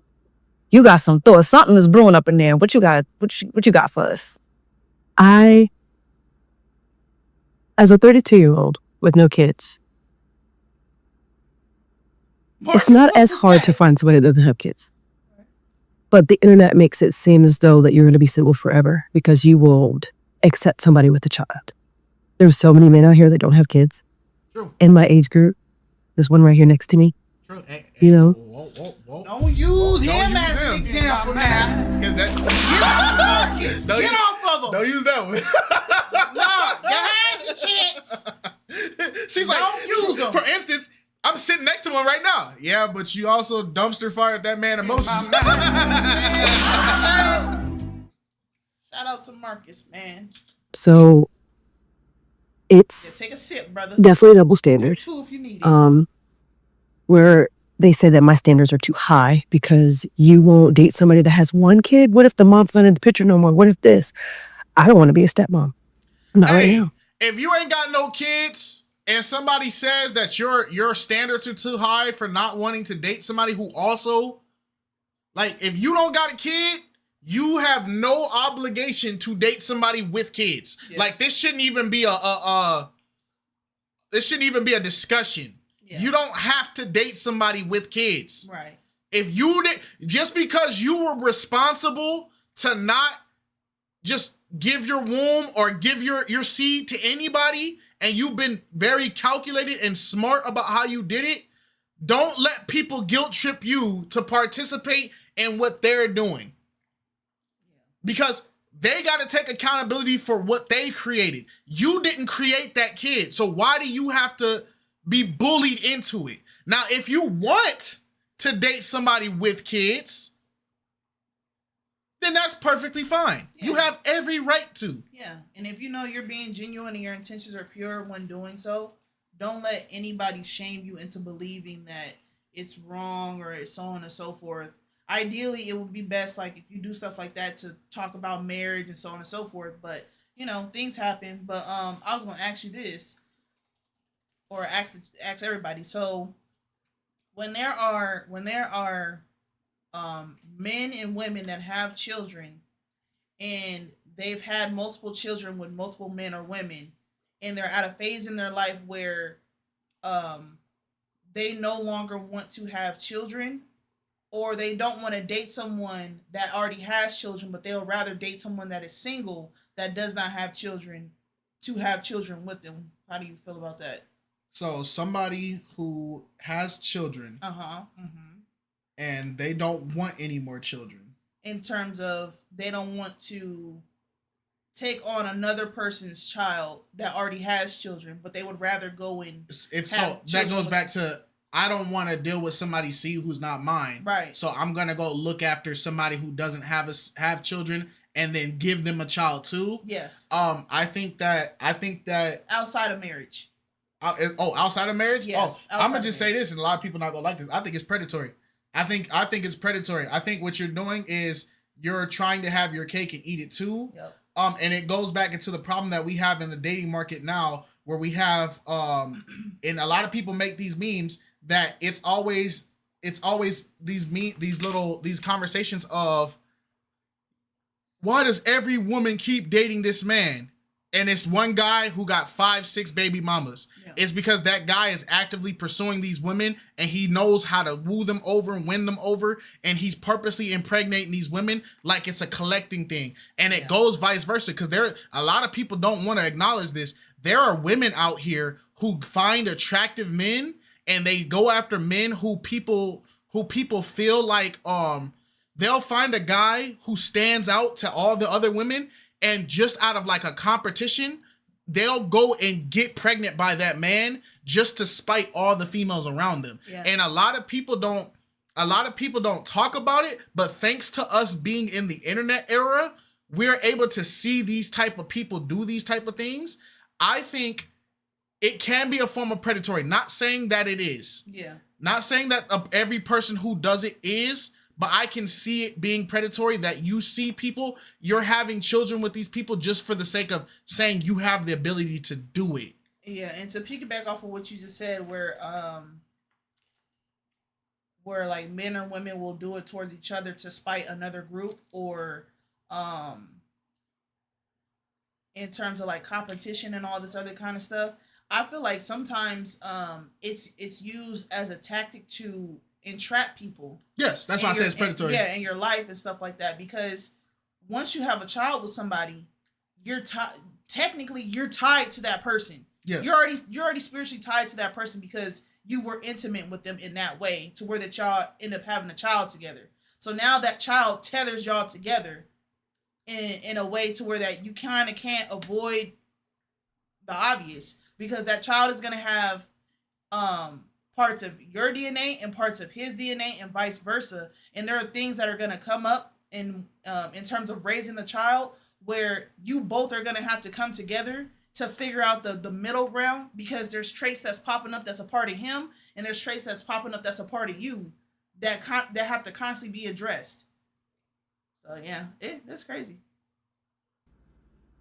You got some thoughts. Something is brewing up in there. What you got? What you got for us? As a 32-year-old with no kids, it's not as hard to find somebody that doesn't have kids. But the internet makes it seem as though that you're going to be single forever because you won't accept somebody with a child. There's so many men out here that don't have kids in my age group. This one right here next to me. True. You know? Whoa. Don't use Don't him use as an him. example now. Because that. Get off of him. Don't use that one. No, you had your chance. She's Don't like, use him. For instance, I'm sitting next to him right now. Yeah, but you also dumpster fired that man emotions. Shout out to Marcus, man. So Yeah, it's take a sip, brother. definitely a double standard. Two if you need it. Where they say that my standards are too high because you won't date somebody that has one kid. What if the mom's not in the picture no more? What if this? I don't want to be a stepmom. Not right now. If you ain't got no kids and somebody says that your standards are too high for not wanting to date somebody who also, like, if you don't got a kid, you have no obligation to date somebody with kids. Yeah. Like, this shouldn't even be a discussion. Yeah. You don't have to date somebody with kids. Right. If you did, just because you were responsible to not just give your womb or give your seed to anybody, and you've been very calculated and smart about how you did it, don't let people guilt trip you to participate in what they're doing. Because they got to take accountability for what they created. You didn't create that kid. So why do you have to be bullied into it? Now, if you want to date somebody with kids, then that's perfectly fine. Yeah. You have every right to. Yeah. And if you know you're being genuine and your intentions are pure when doing so, don't let anybody shame you into believing that it's wrong or it's so on and so forth. Ideally, it would be best, like, if you do stuff like that, to talk about marriage and so on and so forth. But, you know, things happen. But I was going to ask you this, or ask everybody. So when there are men and women that have children and they've had multiple children with multiple men or women, and they're at a phase in their life where they no longer want to have children, or they don't want to date someone that already has children, but they'll rather date someone that is single that does not have children to have children with them. How do you feel about that? So somebody who has children and they don't want any more children. In terms of they don't want to take on another person's child that already has children, but they would rather go and That goes back to, I don't want to deal with somebody who's not mine. Right. So I'm gonna go look after somebody who doesn't have children and then give them a child too. Yes. I think that outside of marriage. Outside of marriage? Yes. I'm gonna just say this, and a lot of people not gonna like this. I think it's predatory. I think it's predatory. I think what you're doing is you're trying to have your cake and eat it too. Yep. And it goes back into the problem that we have in the dating market now, where we have and a lot of people make these memes that it's always these conversations of, why does every woman keep dating this man? And it's one guy who got 5-6 baby mamas. Yeah. It's because that guy is actively pursuing these women, and he knows how to woo them over and win them over, and he's purposely impregnating these women like it's a collecting thing. And it goes vice versa, because a lot of people don't want to acknowledge this. There are women out here who find attractive men, and they go after men who people feel like they'll find a guy who stands out to all the other women, and just out of like a competition, they'll go and get pregnant by that man just to spite all the females around them. Yeah. And a lot of people don't talk about it, but thanks to us being in the internet era, we're able to see these type of people do these type of things. I think it can be a form of predatory. Not saying that it is. Yeah. Not saying that every person who does it is, but I can see it being predatory, that you see people, you're having children with these people just for the sake of saying you have the ability to do it. Yeah, and to piggyback off of what you just said, where like men or women will do it towards each other to spite another group, or in terms of like competition and all this other kind of stuff. I feel like sometimes it's used as a tactic to entrap people. Yes, that's why I say it's predatory. Yeah, in your life and stuff like that. Because once you have a child with somebody, technically you're tied to that person. Yes. You're already spiritually tied to that person, because you were intimate with them in that way to where that y'all end up having a child together. So now that child tethers y'all together in a way to where that you kind of can't avoid the obvious, because that child is going to have parts of your DNA and parts of his DNA and vice versa. And there are things that are going to come up in terms of raising the child where you both are going to have to come together to figure out the middle ground, because there's traits that's popping up that's a part of him, and there's traits that's popping up that's a part of you that have to constantly be addressed. So yeah, that's crazy.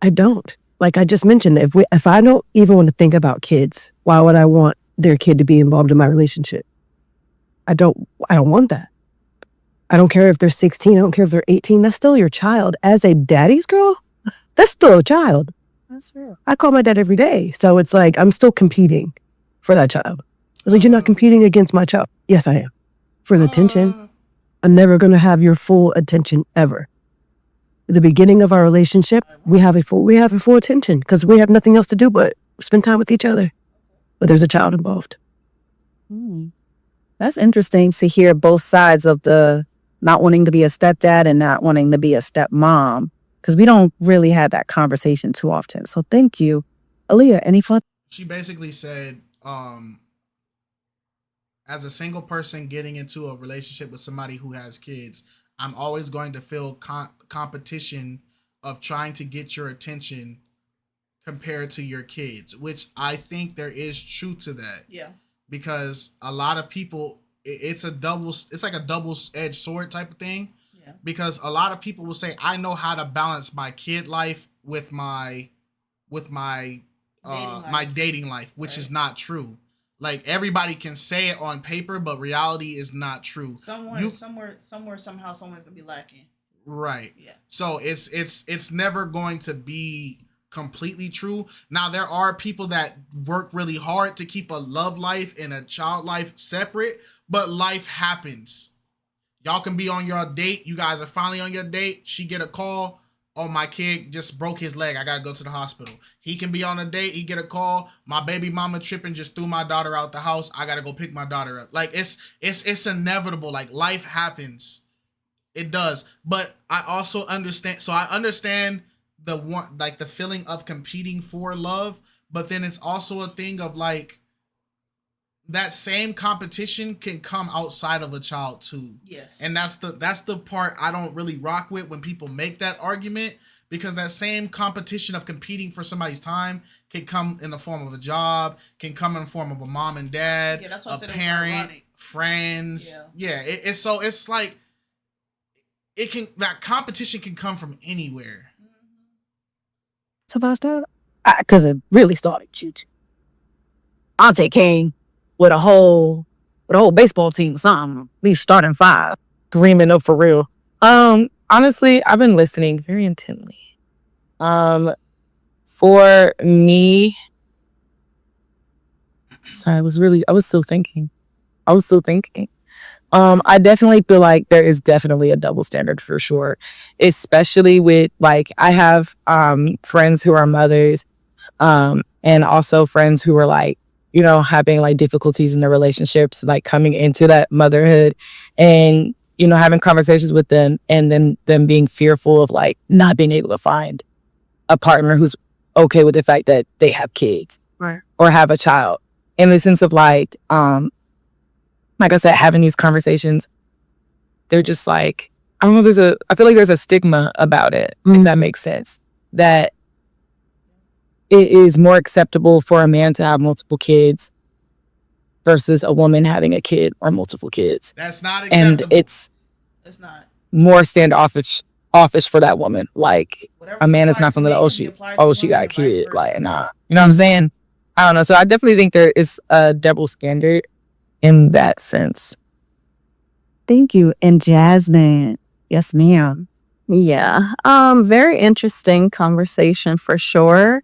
I don't. Like I just mentioned, if I don't even want to think about kids, why would I want their kid to be involved in my relationship? I don't want that. I don't care if they're 16, I don't care if they're 18, that's still your child. As a daddy's girl, that's still a child. That's real. I call my dad every day. So it's like I'm still competing for that child. It's like, you're not competing against my child. Yes, I am. For the attention. I'm never going to have your full attention ever. At the beginning of our relationship, we have a full attention because we have nothing else to do but spend time with each other. But there's a child involved. That's interesting to hear both sides of the not wanting to be a stepdad and not wanting to be a stepmom, because we don't really have that conversation too often. So thank you. Aaliyah, any fun? She basically said, as a single person getting into a relationship with somebody who has kids, I'm always going to feel competition of trying to get your attention compared to your kids, which I think there is truth to that. Yeah. Because a lot of people, it's like a double-edged sword type of thing. Yeah. Because a lot of people will say, I know how to balance my kid life with my dating life, which is not true. Like, everybody can say it on paper, but reality is not true. Somewhere, somehow, someone's gonna be lacking. Right. Yeah. So it's never going to be completely true. Now, there are people that work really hard to keep a love life and a child life separate, but life happens. Y'all can be on your date. You guys are finally on your date. She get a call. Oh, my kid just broke his leg. I got to go to the hospital. He can be on a date. He get a call. My baby mama tripping, just threw my daughter out the house. I got to go pick my daughter up. Like, it's inevitable. Like, life happens. It does. But I also understand. So I understand the feeling of competing for love. But then it's also a thing of like, that same competition can come outside of a child too. Yes. And that's the part I don't really rock with when people make that argument, because that same competition of competing for somebody's time can come in the form of a job, can come in the form of a mom and dad, that's why a parent, friends. Yeah. It's like that competition can come from anywhere. Savasta, because it really started YouTube. Auntie came with a whole baseball team or something. We starting 5. Screaming up for real. Honestly, I've been listening very intently. For me, sorry, I was still thinking. I definitely feel like there is definitely a double standard for sure, especially with like, I have friends who are mothers, and also friends who are like, you know, having like difficulties in their relationships, like coming into that motherhood, and, you know, having conversations with them, and then them being fearful of like not being able to find a partner who's okay with the fact that they have kids, right, or have a child, in the sense of like I said, having these conversations, they're just like, I don't know, I feel like there's a stigma about it, if that makes sense, that it is more acceptable for a man to have multiple kids versus a woman having a kid or multiple kids. That's not acceptable. And it's not more standoffish for that woman. Like, a man is not going to let, she got a kid. Like, nah. You know what I'm saying? I don't know. So I definitely think there is a double standard in that sense. Thank you. And Jasmine. Yes, ma'am. Yeah. Very interesting conversation for sure.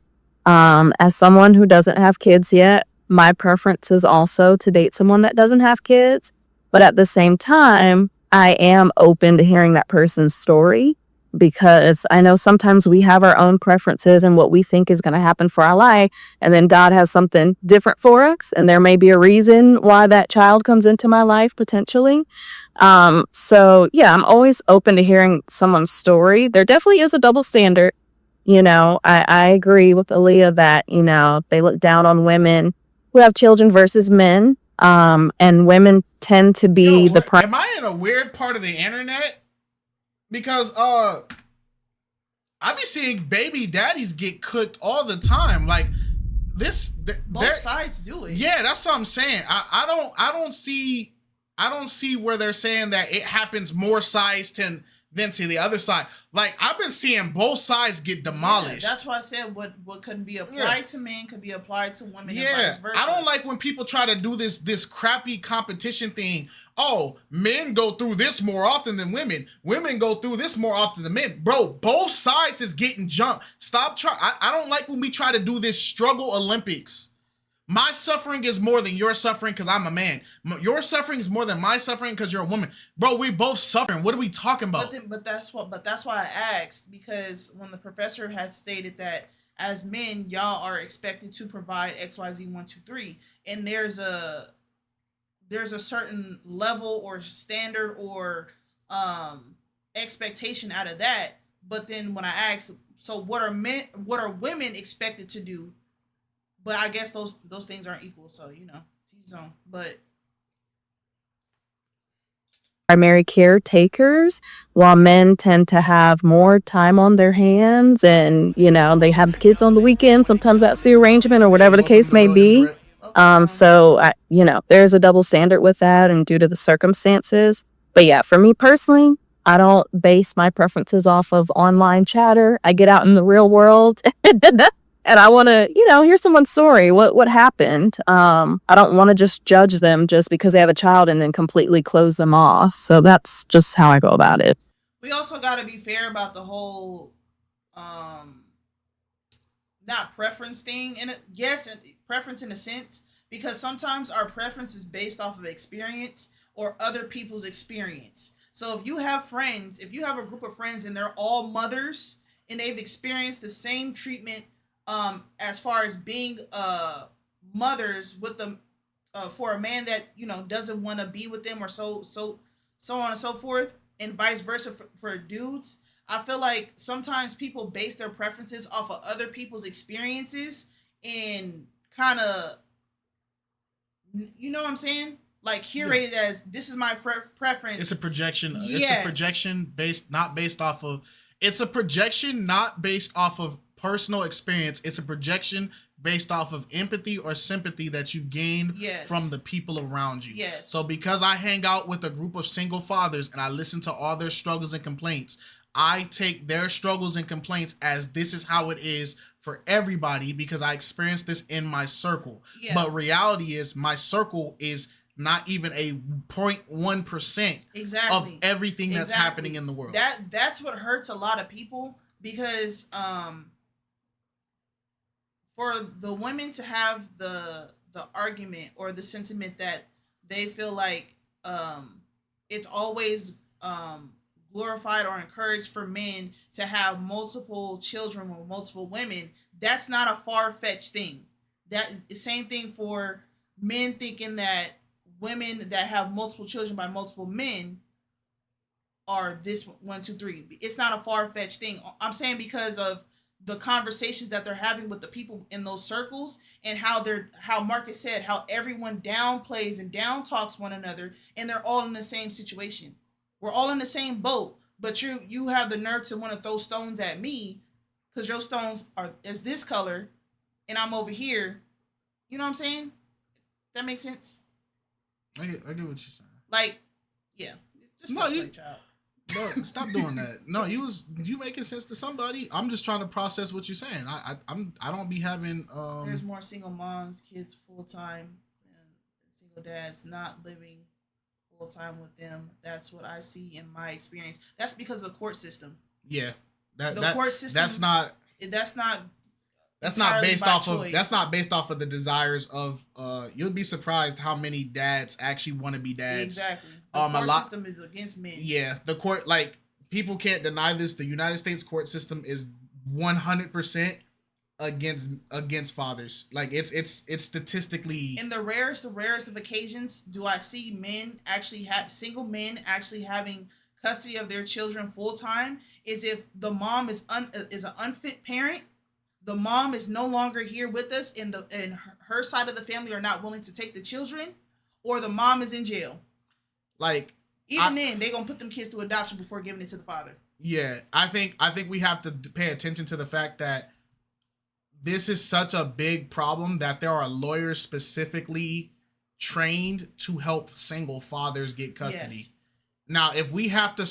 As someone who doesn't have kids yet, my preference is also to date someone that doesn't have kids. But at the same time, I am open to hearing that person's story, because I know sometimes we have our own preferences and what we think is going to happen for our life. And then God has something different for us. And there may be a reason why that child comes into my life potentially. So yeah, I'm always open to hearing someone's story. There definitely is a double standard. You know, I agree with Aaliyah that, you know, they look down on women who have children versus men. And women tend to be the am I in a weird part of the internet? Because I be seeing baby daddies get cooked all the time. Like this, both sides do it. Yeah, that's what I'm saying. I don't see where they're saying that it happens more sides than to the other side. Like I've been seeing both sides get demolished. Yeah, that's why I said what couldn't be applied to men could be applied to women and vice versa. I don't like when people try to do this crappy competition thing. Oh, men go through this more often than women. Women go through this more often than men. Bro, both sides is getting jumped. Stop trying. I don't like when we try to do this struggle Olympics. My suffering is more than your suffering because I'm a man. Your suffering is more than my suffering because you're a woman. Bro, we both suffering. What are we talking about? But that's why I asked, because when the professor had stated that as men, y'all are expected to provide XYZ 1, 2, 3, and there's a certain level or standard or expectation out of that. But then when I asked, so what are women expected to do? But I guess those things aren't equal, so you know, to his own. But primary caretakers, while men tend to have more time on their hands, and you know, they have the kids on the weekend. Sometimes that's the arrangement or whatever the case may be. So you know, there's a double standard with that, and due to the circumstances. But yeah, for me personally, I don't base my preferences off of online chatter. I get out in the real world. And I want to, you know, hear someone's story. What happened? I don't want to just judge them just because they have a child and then completely close them off. So that's just how I go about it. We also got to be fair about the whole, not preference thing. And yes, preference in a sense, because sometimes our preference is based off of experience or other people's experience. So if you have friends, if you have a group of friends and they're all mothers and they've experienced the same treatment as far as being mothers with them for a man that, you know, doesn't want to be with them or so on and so forth, and vice versa for dudes, I feel like sometimes people base their preferences off of other people's experiences and kind of, you know what I'm saying? Like curate it as this is my preference. It's a projection. Yes. It's a projection not based off of. It's a projection not based off of personal experience. It's a projection based off of empathy or sympathy that you've gained from the people around you. Yes. So because I hang out with a group of single fathers and I listen to all their struggles and complaints, I take their struggles and complaints as this is how it is for everybody because I experienced this in my circle. Yeah. But reality is my circle is not even a 0.1% of everything that's happening in the world. That's what hurts a lot of people because for the women to have the argument or the sentiment that they feel like it's always glorified or encouraged for men to have multiple children with multiple women, that's not a far-fetched thing. That same thing for men thinking that women that have multiple children by multiple men are this 1, 2, 3. It's not a far-fetched thing. I'm saying because of the conversations that they're having with the people in those circles and how Marcus said, how everyone downplays and down talks one another and they're all in the same situation. We're all in the same boat, but you have the nerve to want to throw stones at me because your stones is this color and I'm over here. You know what I'm saying? That makes sense? I get what you're saying. Like, yeah. Just child. No, stop doing that. No, you making sense to somebody. I'm just trying to process what you're saying. I don't be having there's more single moms, kids full time, and single dads not living full time with them. That's what I see in my experience. That's because of the court system. Yeah. Court system that's not based off choice. That's not based off of the desires of you'll be surprised how many dads actually want to be dads. Exactly. The court system is against men. Yeah, the court, like people can't deny this. The United States court system is 100% against fathers. Like it's statistically. In the rarest of occasions, do I see men actually have single men actually having custody of their children full time? Is if the mom is an unfit parent, the mom is no longer here with us, and her side of the family are not willing to take the children, or the mom is in jail. Like then they gonna put them kids through adoption before giving it to the father. Yeah, I think we have to pay attention to the fact that this is such a big problem that there are lawyers specifically trained to help single fathers get custody. Yes. Now, if we have the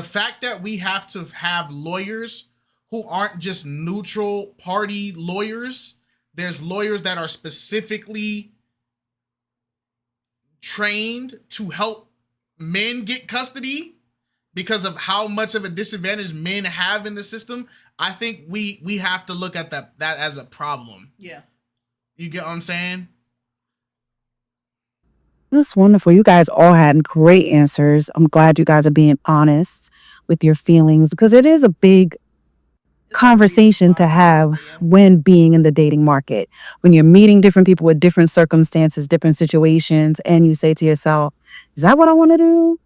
fact that we have to have lawyers who aren't just neutral party lawyers, there's lawyers that are specifically trained to help men get custody because of how much of a disadvantage men have in the system. I think we have to look at that as a problem. Yeah. You get what I'm saying? That's wonderful. You guys all had great answers. I'm glad you guys are being honest with your feelings, because it is a big conversation to have when being in the dating market, when you're meeting different people with different circumstances, different situations, and you say to yourself, is that what I want to do?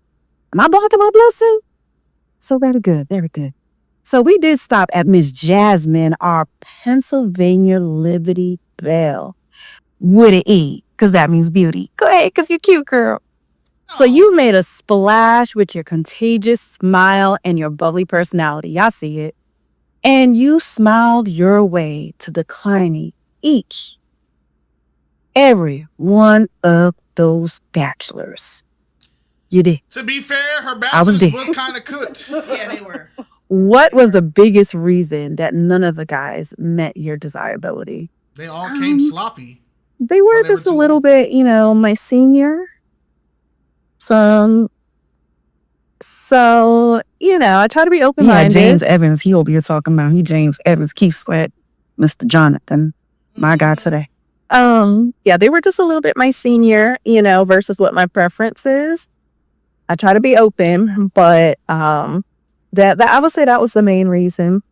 Am I blocking my blessing? So very good, very good. So we did stop at Miss Jasmine, our Pennsylvania Liberty Belle, with an E, because that means beauty. Go ahead, because you're cute, girl. So you made a splash with your contagious smile and your bubbly personality. Y'all see it. And you smiled your way to declining every one of those bachelors. You did. To be fair, her I was bachelors there. was kind of cooked. Yeah, they were. What was the biggest reason that none of the guys met your desirability? They all came sloppy. They were just a little bit, my senior. So, I try to be open-minded. Yeah, James Evans, he over here talking about, James Evans, Keith Sweat, Mr. Jonathan, my guy today. They were just a little bit my senior, versus what my preference is. I try to be open, but that I would say that was the main reason.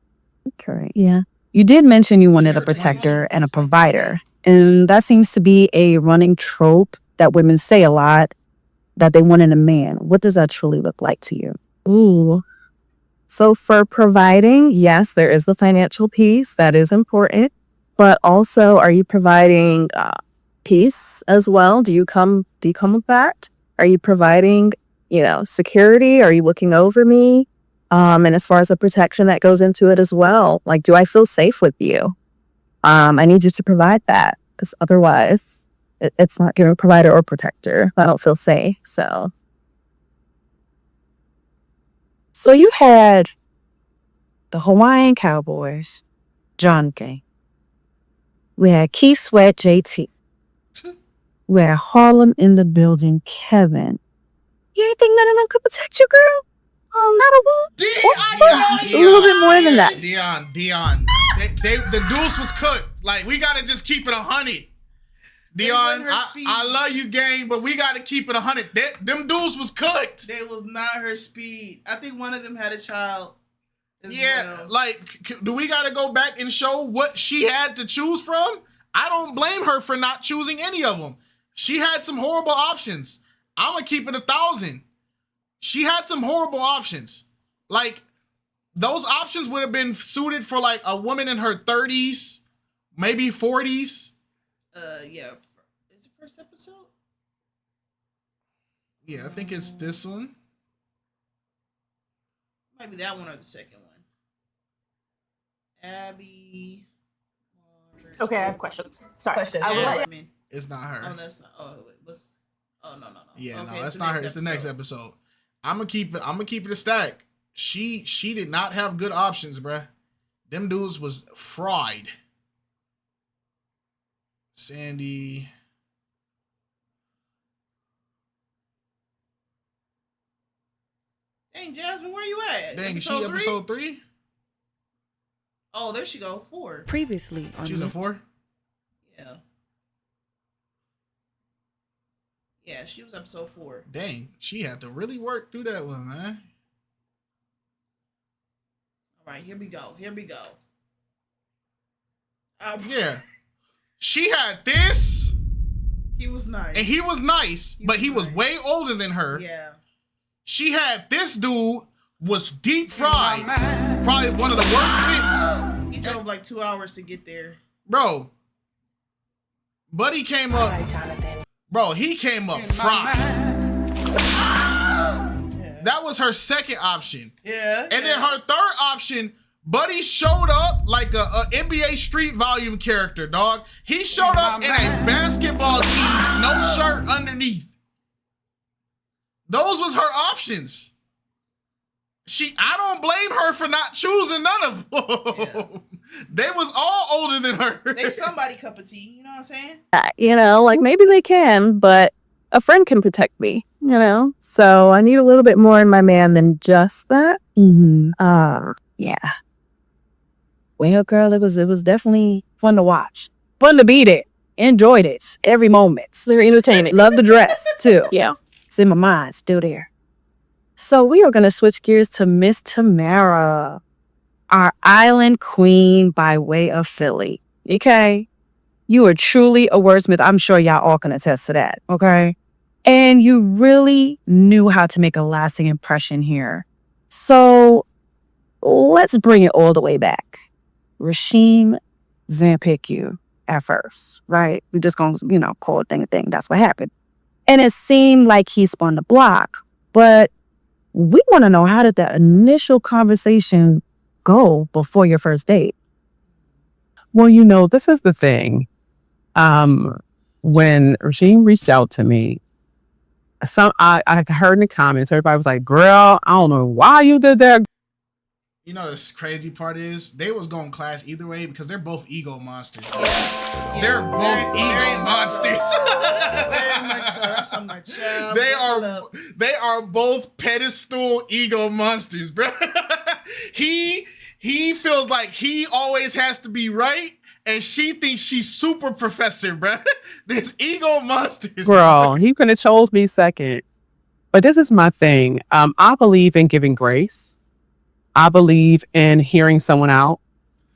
Okay, yeah. You did mention you wanted a protector and a provider, and that seems to be a running trope that women say a lot, that they want in a man. What does that truly look like to you? Ooh. So for providing, yes, there is the financial piece that is important, but also, are you providing peace as well? Do you come with that? Are you providing, security? Are you looking over me? And as far as the protection that goes into it as well, like, do I feel safe with you? I need you to provide that, because otherwise it's not giving a provider or protector. I don't feel safe. So you had the Hawaiian Cowboys, John Gay. We had Keith Sweat, JT. We had Harlem in the building, Kevin. You ain't think none of them could protect you, girl? Not a little. A little bit more than that. Dion. The deuce was cooked. Like, we gotta just keep it 100. Dion, I love you, gang, but we gotta keep it 100. Them dudes was cooked. They was not her speed. I think one of them had a child. Yeah, like, do we gotta go back and show what she had to choose from? I don't blame her for not choosing any of them. She had some horrible options. I'm gonna keep it 1,000. She had some horrible options. Like, those options would have been suited for like a woman in her 30s, maybe 40s. Yeah. Is it first episode? Yeah, I think it's this one. Might be that one or the second one. Abby. Okay, I have questions. Sorry. Jasmine. It's not her. Oh, that's not. Oh, it was. Oh, no. Yeah, okay, no, that's not her. It's the next episode. I'm gonna keep it a stack. She did not have good options, bruh. Them dudes was fried. Sandy. Dang, Jasmine, where you at? Dang, episode she episode 3? Oh, there she go. 4. Previously on She's a 4? Yeah. Yeah, she was episode 4. Dang, she had to really work through that one, man. All right, here we go. Yeah. She had this. He was nice. And he was nice, but he was way older than her. Yeah. She had this dude was deep fried. Probably one of the worst fits. He drove like 2 hours to get there. Bro. Buddy came up. Bro, he came up fried. That was her second option. Yeah. And then her third option, Buddy showed up like a NBA Street Volume character, dog. He showed up in a basketball tee, no shirt underneath. Those was her options. I don't blame her for not choosing none of them. Yeah. They was all older than her. They somebody cup of tea, you know what I'm saying? You know, like maybe they can, but a friend can protect me, you know? So I need a little bit more in my man than just that. Yeah. Well, girl, it was definitely fun to watch. Fun to beat it. Enjoyed it. Every moment. Very entertaining. Love the dress, too. Yeah. It's in my mind, still there. So we are going to switch gears to Miss Tamara, our island queen by way of Philly. Okay? You are truly a wordsmith. I'm sure y'all all can attest to that. Okay? And you really knew how to make a lasting impression here. So let's bring it all the way back. Rasheem handpicked you at first, right? We're just going to, call a thing. That's what happened. And it seemed like he spun the block. But we want to know, how did that initial conversation go before your first date? Well, this is the thing. When Rasheem reached out to me, I heard in the comments, everybody was like, girl, I don't know why you did that. You know, the crazy part is they was going to clash either way because they're both ego monsters. They're both ego monsters. Very much so. That's on my child. They are both pedestal ego monsters, bro. He feels like he always has to be right, and she thinks she's super professor, bro. There's ego monsters. Girl, he could have chose me second. But this is my thing. I believe in giving grace. I believe in hearing someone out.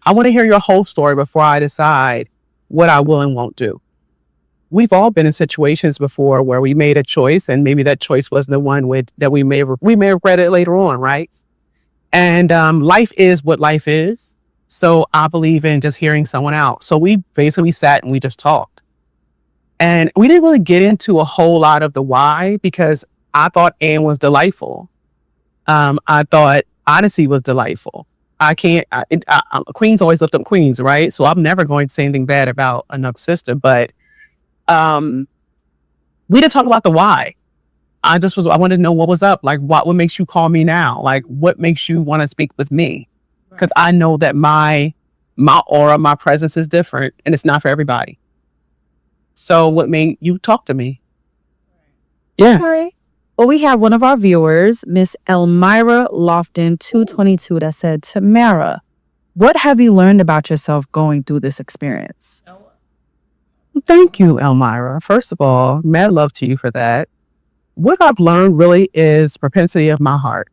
I want to hear your whole story before I decide what I will and won't do. We've all been in situations before where we made a choice and maybe that choice wasn't the one that we may regret it later on, right? And life is what life is. So I believe in just hearing someone out. So we basically sat and we just talked. And we didn't really get into a whole lot of the why because I thought Anne was delightful. I thought Odyssey was delightful. Queens always lift up queens, right? So I'm never going to say anything bad about another sister, but we didn't talk about the why. I wanted to know what was up. Like, what makes you call me now? Like, what makes you want to speak with me? Because I know that my aura, my presence is different and it's not for everybody. So what made you talk to me? Yeah. All right. Well, we have one of our viewers, Miss Elmira Lofton 222, that said, Tamara, what have you learned about yourself going through this experience? Thank you, Elmira. First of all, mad love to you for that. What I've learned really is propensity of my heart.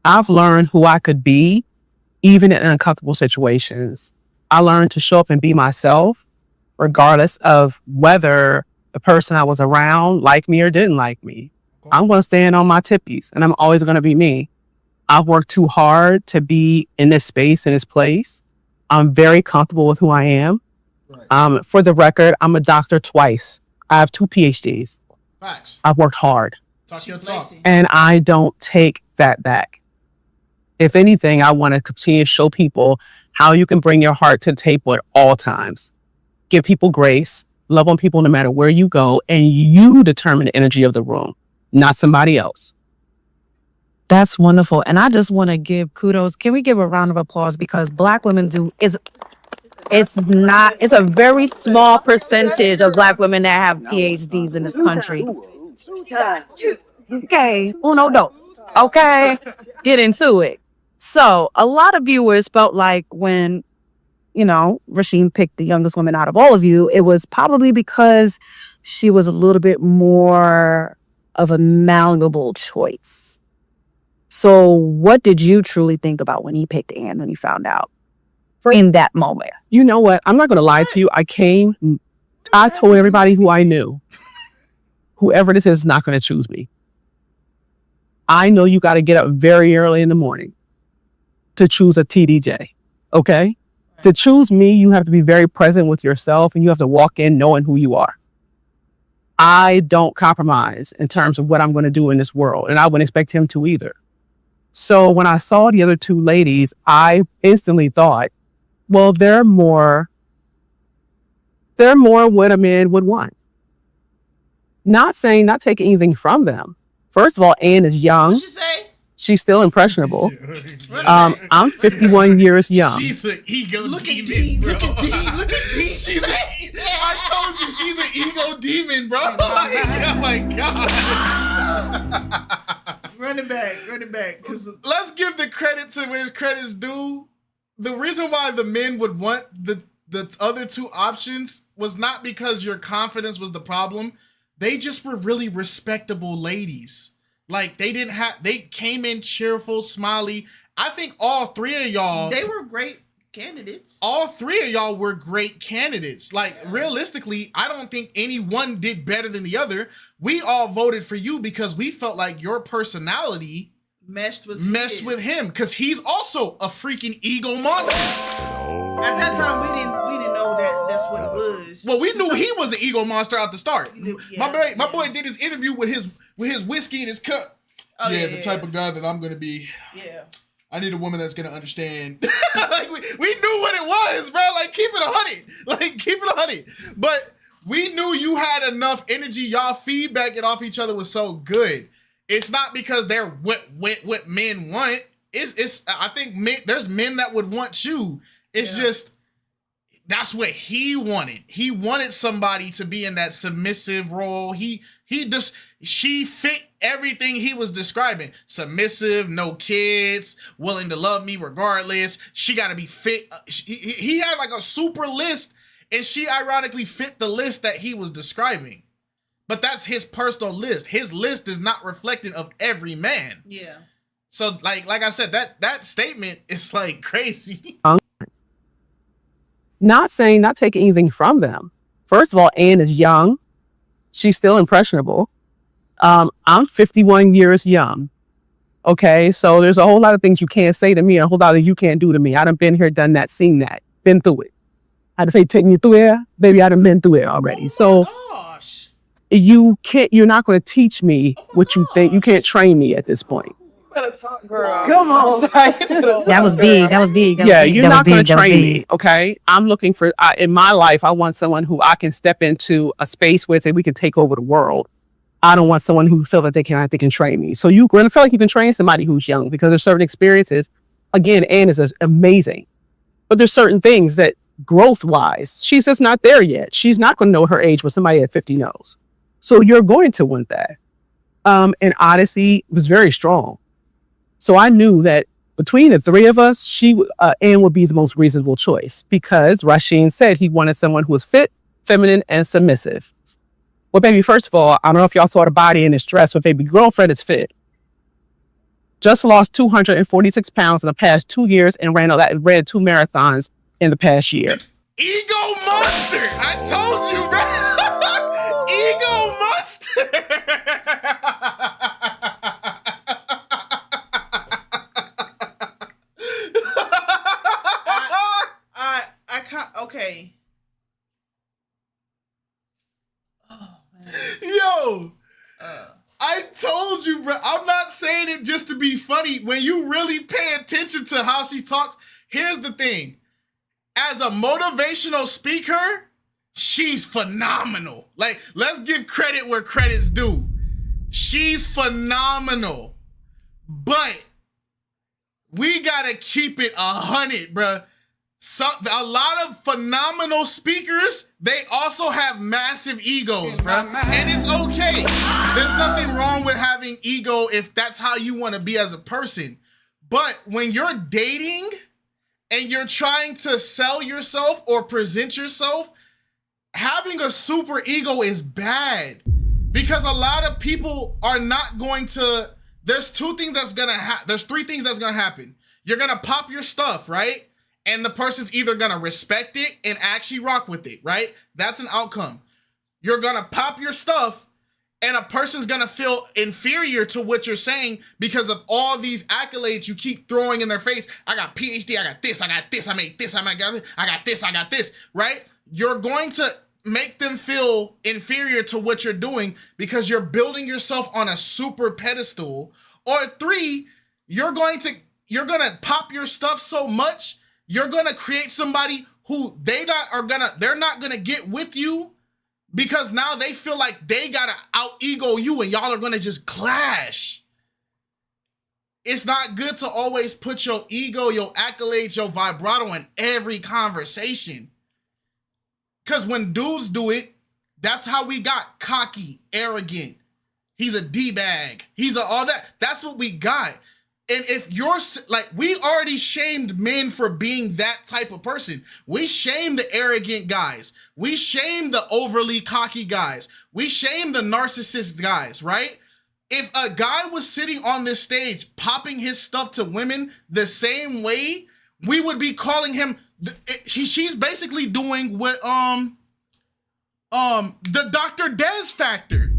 I've learned who I could be, even in uncomfortable situations. I learned to show up and be myself, regardless of whether the person I was around liked me or didn't like me. I'm going to stand on my tippies and I'm always going to be me. I've worked too hard to be in this space, in this place. I'm very comfortable with who I am. Right. For the record, I'm a doctor twice. I have 2 PhDs. Facts. I've worked hard. Talk your talk. And I don't take that back. If anything, I want to continue to show people how you can bring your heart to the table at all times. Give people grace, love on people no matter where you go, and you determine the energy of the room, not somebody else. That's wonderful. And I just want to give kudos. Can we give a round of applause? Because Black women it's a very small percentage of Black women that have PhDs in this country. Okay, uno, dos. Okay, get into it. So a lot of viewers felt like when, Rasheem picked the youngest woman out of all of you, it was probably because she was a little bit more of a malleable choice. So what did you truly think about when he picked Anne when you found out in that moment? You know what? I'm not going to lie to you. I told everybody who I knew, whoever this is not going to choose me. I know you got to get up very early in the morning to choose a TDJ. Okay? To choose me, you have to be very present with yourself and you have to walk in knowing who you are. I don't compromise in terms of what I'm going to do in this world, and I wouldn't expect him to either. So when I saw the other two ladies, I instantly thought, well, they're more what a man would want. Not taking anything from them. First of all, Anne is young. What'd you say? She's still impressionable. I'm 51 years young. She's an ego demon, bro. Look at D. I told you she's an ego demon, bro. Like, oh my god. Run it back. Cause let's give the credit to where credit's due. The reason why the men would want the other two options was not because your confidence was the problem. They just were really respectable ladies. Like they came in cheerful, smiley. I think all three of y'all, they were great candidates. All three of y'all were great candidates. Like realistically, I don't think any one did better than the other. We all voted for you because we felt like your personality meshed with him because he's also a freaking ego monster. At that time, we didn't know that's what it was. Well, we knew he was an ego monster at the start. My boy did his interview with his whiskey in his cup. The type of guy that I'm gonna be. Yeah. I need a woman that's gonna understand. Like we knew what it was, bro. Like keep it 100. But we knew you had enough energy. Y'all feedbacking off each other was so good. It's not because they're what men want. It's I think there's men that would want you. It's just that's what he wanted. He wanted somebody to be in that submissive role. She fit everything he was describing. Submissive, no kids, willing to love me regardless. She got to be fit. He had like a super list, and she ironically fit the list that he was describing. But that's his personal list. His list is not reflective of every man. Yeah. So like I said, that statement is like crazy. Not taking anything from them. First of all, Anne is young. She's still impressionable. I'm 51 years young. Okay, so there's a whole lot of things you can't say to me, and a whole lot of you can't do to me. I done been here, done that, seen that, been through it. I had to say, taking you through it, baby. I done been through it already. Gosh. You're not going to teach me what you think. You can't train me at this point. Girl. Come on. That was big. You're not going to train me. Okay. I'm looking for, in my life, I want someone who I can step into a space where say we can take over the world. I don't want someone who feels that they can train me. So you're going to feel like you can train somebody who's young because there's certain experiences. Again, Anne is amazing, but there's certain things that growth wise, she's just not there yet. She's not going to know her age what somebody at 50 knows. So you're going to want that. And Odyssey was very strong. So I knew that between the three of us, Anne would be the most reasonable choice because Rasheen said he wanted someone who was fit, feminine, and submissive. Well, baby, first of all, I don't know if y'all saw the body in this dress, but baby, girlfriend is fit. Just lost 246 pounds in the past 2 years and ran 2 marathons in the past year. Ego monster! I told you, bro. Ego monster! I can't. Okay. Oh man. Yo. I told you, bro. I'm not saying it just to be funny. When you really pay attention to how she talks, here's the thing. As a motivational speaker, she's phenomenal. Like, let's give credit where credit's due. She's phenomenal. But we gotta keep it 100, bro. So a lot of phenomenal speakers, they also have massive egos, bro. And it's okay. There's nothing wrong with having ego if that's how you want to be as a person. But when you're dating and you're trying to sell yourself or present yourself, having a super ego is bad because a lot of people are not going to. There's three things that's gonna happen. You're gonna pop your stuff, right? And the person's either gonna respect it and actually rock with it, right? That's an outcome. You're gonna pop your stuff and a person's gonna feel inferior to what you're saying because of all these accolades you keep throwing in their face. I got PhD, I got this, I made this, I got this, right? You're going to make them feel inferior to what you're doing because you're building yourself on a super pedestal. Or 3, you're gonna pop your stuff so much, you're gonna create somebody who they're not gonna get with you because now they feel like they gotta out ego you and y'all are gonna just clash. It's not good to always put your ego, your accolades, your vibrato in every conversation. Because when dudes do it, that's how we got cocky, arrogant. He's a D-bag. He's all that. That's what we got. And if you're like, we already shamed men for being that type of person. We shamed the arrogant guys. We shamed the overly cocky guys. We shamed the narcissist guys, right? If a guy was sitting on this stage popping his stuff to women the same way, we would be calling him. She's basically doing what the Dr. Dez factor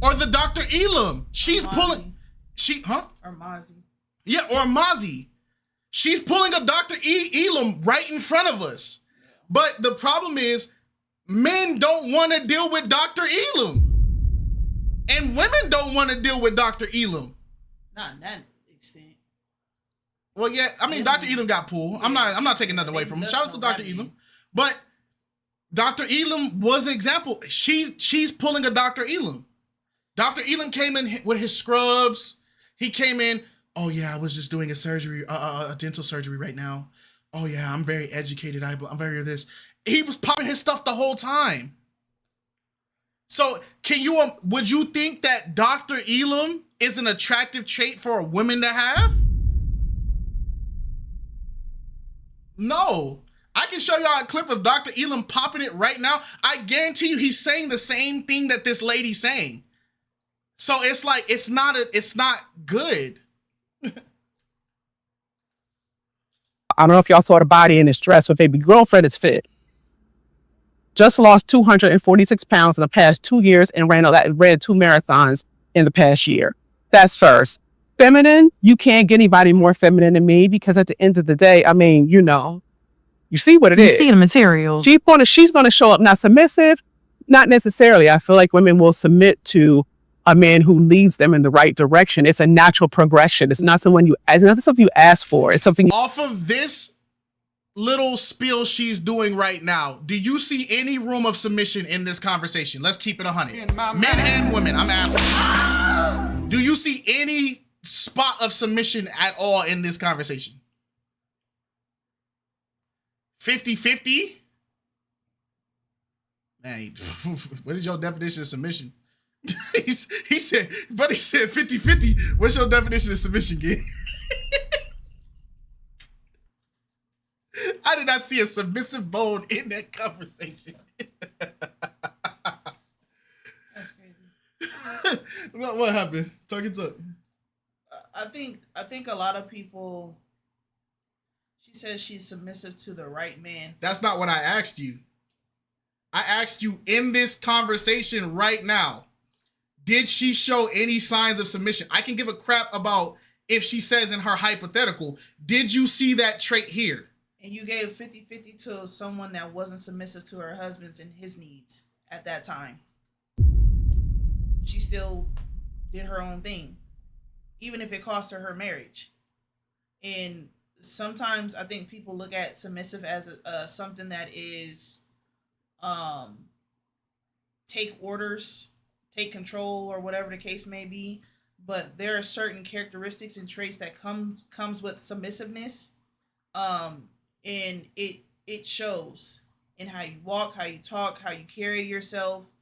or the Dr. Elam. She's pulling or Mozzie. Yeah, or Mozzie. She's pulling a Dr. Elam right in front of us. But the problem is men don't want to deal with Dr. Elam. And women don't want to deal with Dr. Elam. Not in that extent. Well, yeah, I mean, Dr. Elam got pulled. I'm not taking nothing away from him. Shout out to Dr. Elam. But Dr. Elam was an example. She's pulling a Dr. Elam. Dr. Elam came in with his scrubs. He came in, oh yeah, I was just doing a surgery, a dental surgery right now. Oh yeah, I'm very educated. I'm very this. He was popping his stuff the whole time. So would you think that Dr. Elam is an attractive trait for a woman to have? No. I can show y'all a clip of Dr. Elam popping it right now. I guarantee you he's saying the same thing that this lady's saying. So it's like, it's not good. I don't know if y'all saw the body in his dress, but baby girlfriend is fit. Just lost 246 pounds in the past 2 years and ran 2 marathons in the past year. That's first. Feminine, you can't get anybody more feminine than me because at the end of the day, I mean, you see what it is. You see the material. She's going to show up. Not submissive, not necessarily. I feel like women will submit to a man who leads them in the right direction. It's a natural progression. It's not something you ask for. It's something. Off of this little spiel she's doing right now, do you see any room of submission in this conversation? Let's keep it 100. Men and women, I'm asking. Do you see any spot of submission at all in this conversation? 50-50? Man, what is your definition of submission? he said 50-50. What's your definition of submission, Gid? I did not see a submissive bone in that conversation. That's crazy. What happened? Talk it up. I think a lot of people. She says she's submissive to the right man. That's not what I asked you. I asked you in this conversation right now, did she show any signs of submission? I can give a crap about if she says in her hypothetical, did you see that trait here? And you gave 50-50 to someone that wasn't submissive to her husband's and his needs at that time. She still did her own thing, even if it cost her marriage. And sometimes I think people look at submissive as something that is take orders, take control, or whatever the case may be. But there are certain characteristics and traits that comes with submissiveness. And it shows in how you walk, how you talk, how you carry yourself.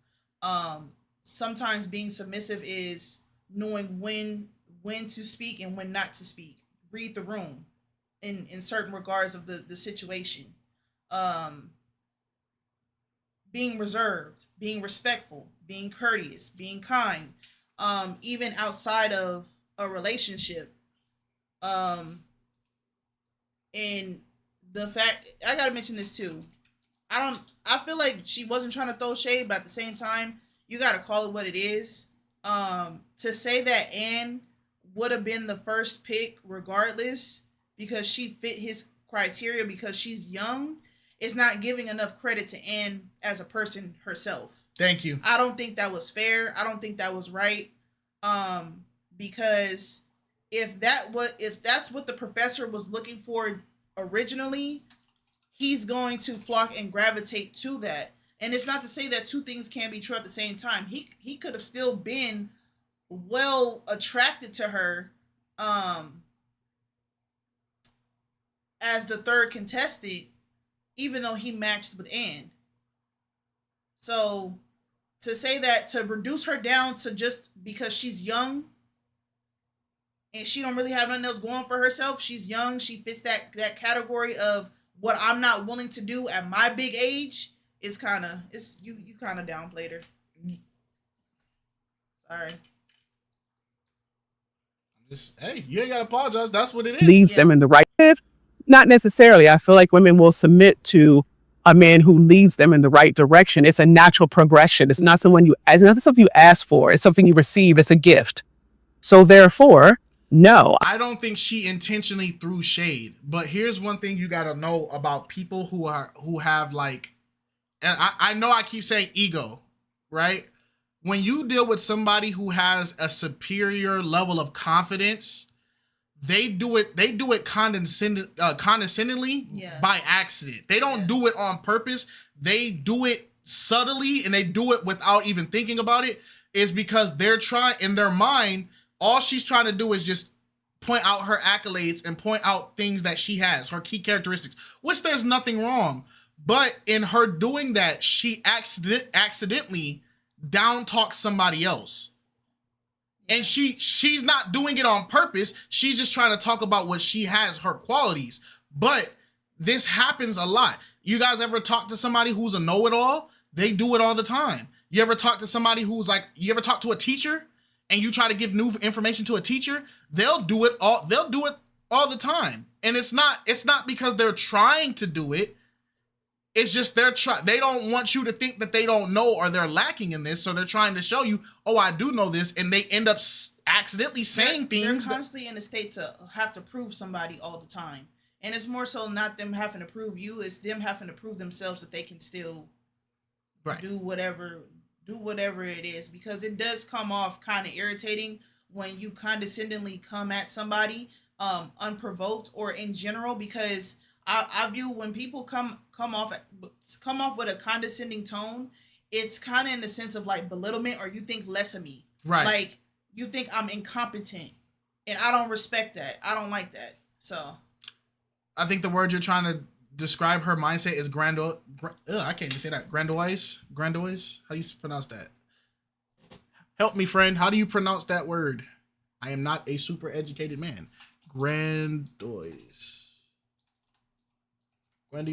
Sometimes being submissive is knowing when to speak and when not to speak. Read the room in certain regards of the situation. being reserved, being respectful, being courteous, being kind, even outside of a relationship. Um, and the fact I gotta mention this too. I feel like she wasn't trying to throw shade, but at the same time, you gotta call it what it is. To say that Anne would have been the first pick regardless because she fit his criteria because she's young is not giving enough credit to Anne as a person herself. Thank you. I don't think that was fair. I don't think that was right. Because if that's what the professor was looking for originally, he's going to flock and gravitate to that. And it's not to say that two things can be true at the same time. He could have still been well attracted to her as the third contestant, even though he matched with Anne. So to say that, to reduce her down to just because she's young and she don't really have nothing else going for herself, she's young, she fits that category of what I'm not willing to do at my big age, is kind of, you kind of downplayed her. Sorry. Hey, you ain't gotta apologize. That's what it is. Leads them in the right path. Not necessarily. I feel like women will submit to a man who leads them in the right direction. It's a natural progression. It's not something you ask for. It's something you receive. It's a gift. So therefore, no. I don't think she intentionally threw shade. But here's one thing you gotta know about people who have like, and I know I keep saying ego, right? When you deal with somebody who has a superior level of confidence, they do it condescendingly by accident. They don't do it on purpose. They do it subtly, and they do it without even thinking about it. Is because they're trying, in their mind, all she's trying to do is just point out her accolades and point out things that she has, her key characteristics, which there's nothing wrong. But in her doing that, she accidentally down talks somebody else. And she's not doing it on purpose. She's just trying to talk about what she has, her qualities. But this happens a lot. You guys ever talk to somebody who's a know-it-all? They do it all the time. You ever talk to somebody who's like, you ever talk to a teacher and you try to give new information to a teacher? They'll do it all the time. And it's not because they're trying to do it. It's just they don't want you to think that they don't know or they're lacking in this, so they're trying to show you, oh, I do know this, and they end up accidentally saying things. They're constantly in a state to have to prove somebody all the time, and it's more so not them having to prove you; it's them having to prove themselves that they can still do whatever it is. Because it does come off kind of irritating when you condescendingly come at somebody unprovoked or in general, because I view when people come off with a condescending tone, it's kind of in the sense of like belittlement, or you think less of me. Right. Like you think I'm incompetent, and I don't respect that. I don't like that. So I think the word you're trying to describe her mindset is I can't even say that. Grandiose? How do you pronounce that? Help me, friend. How do you pronounce that word? I am not a super educated man. Grandiose. How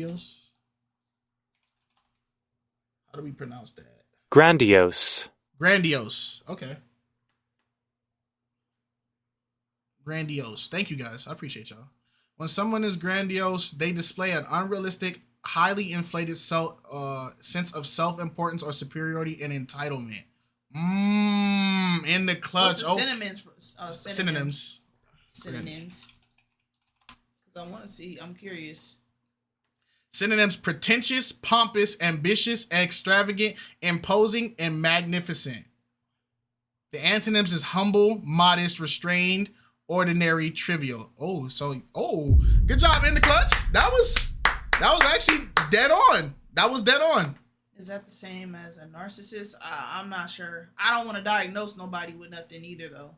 do we pronounce that? Grandiose. Okay. Grandiose. Thank you, guys. I appreciate y'all. When someone is grandiose, they display an unrealistic, highly inflated sense of self-importance or superiority and entitlement. In the clutch. What's the synonyms? Synonyms. Because I want to see. I'm curious. Synonyms: pretentious, pompous, ambitious, extravagant, imposing, and magnificent. The antonyms is humble, modest, restrained, ordinary, trivial. Good job in the clutch. That was actually dead on. That was dead on. Is that the same as a narcissist? I'm not sure. I don't want to diagnose nobody with nothing either, though.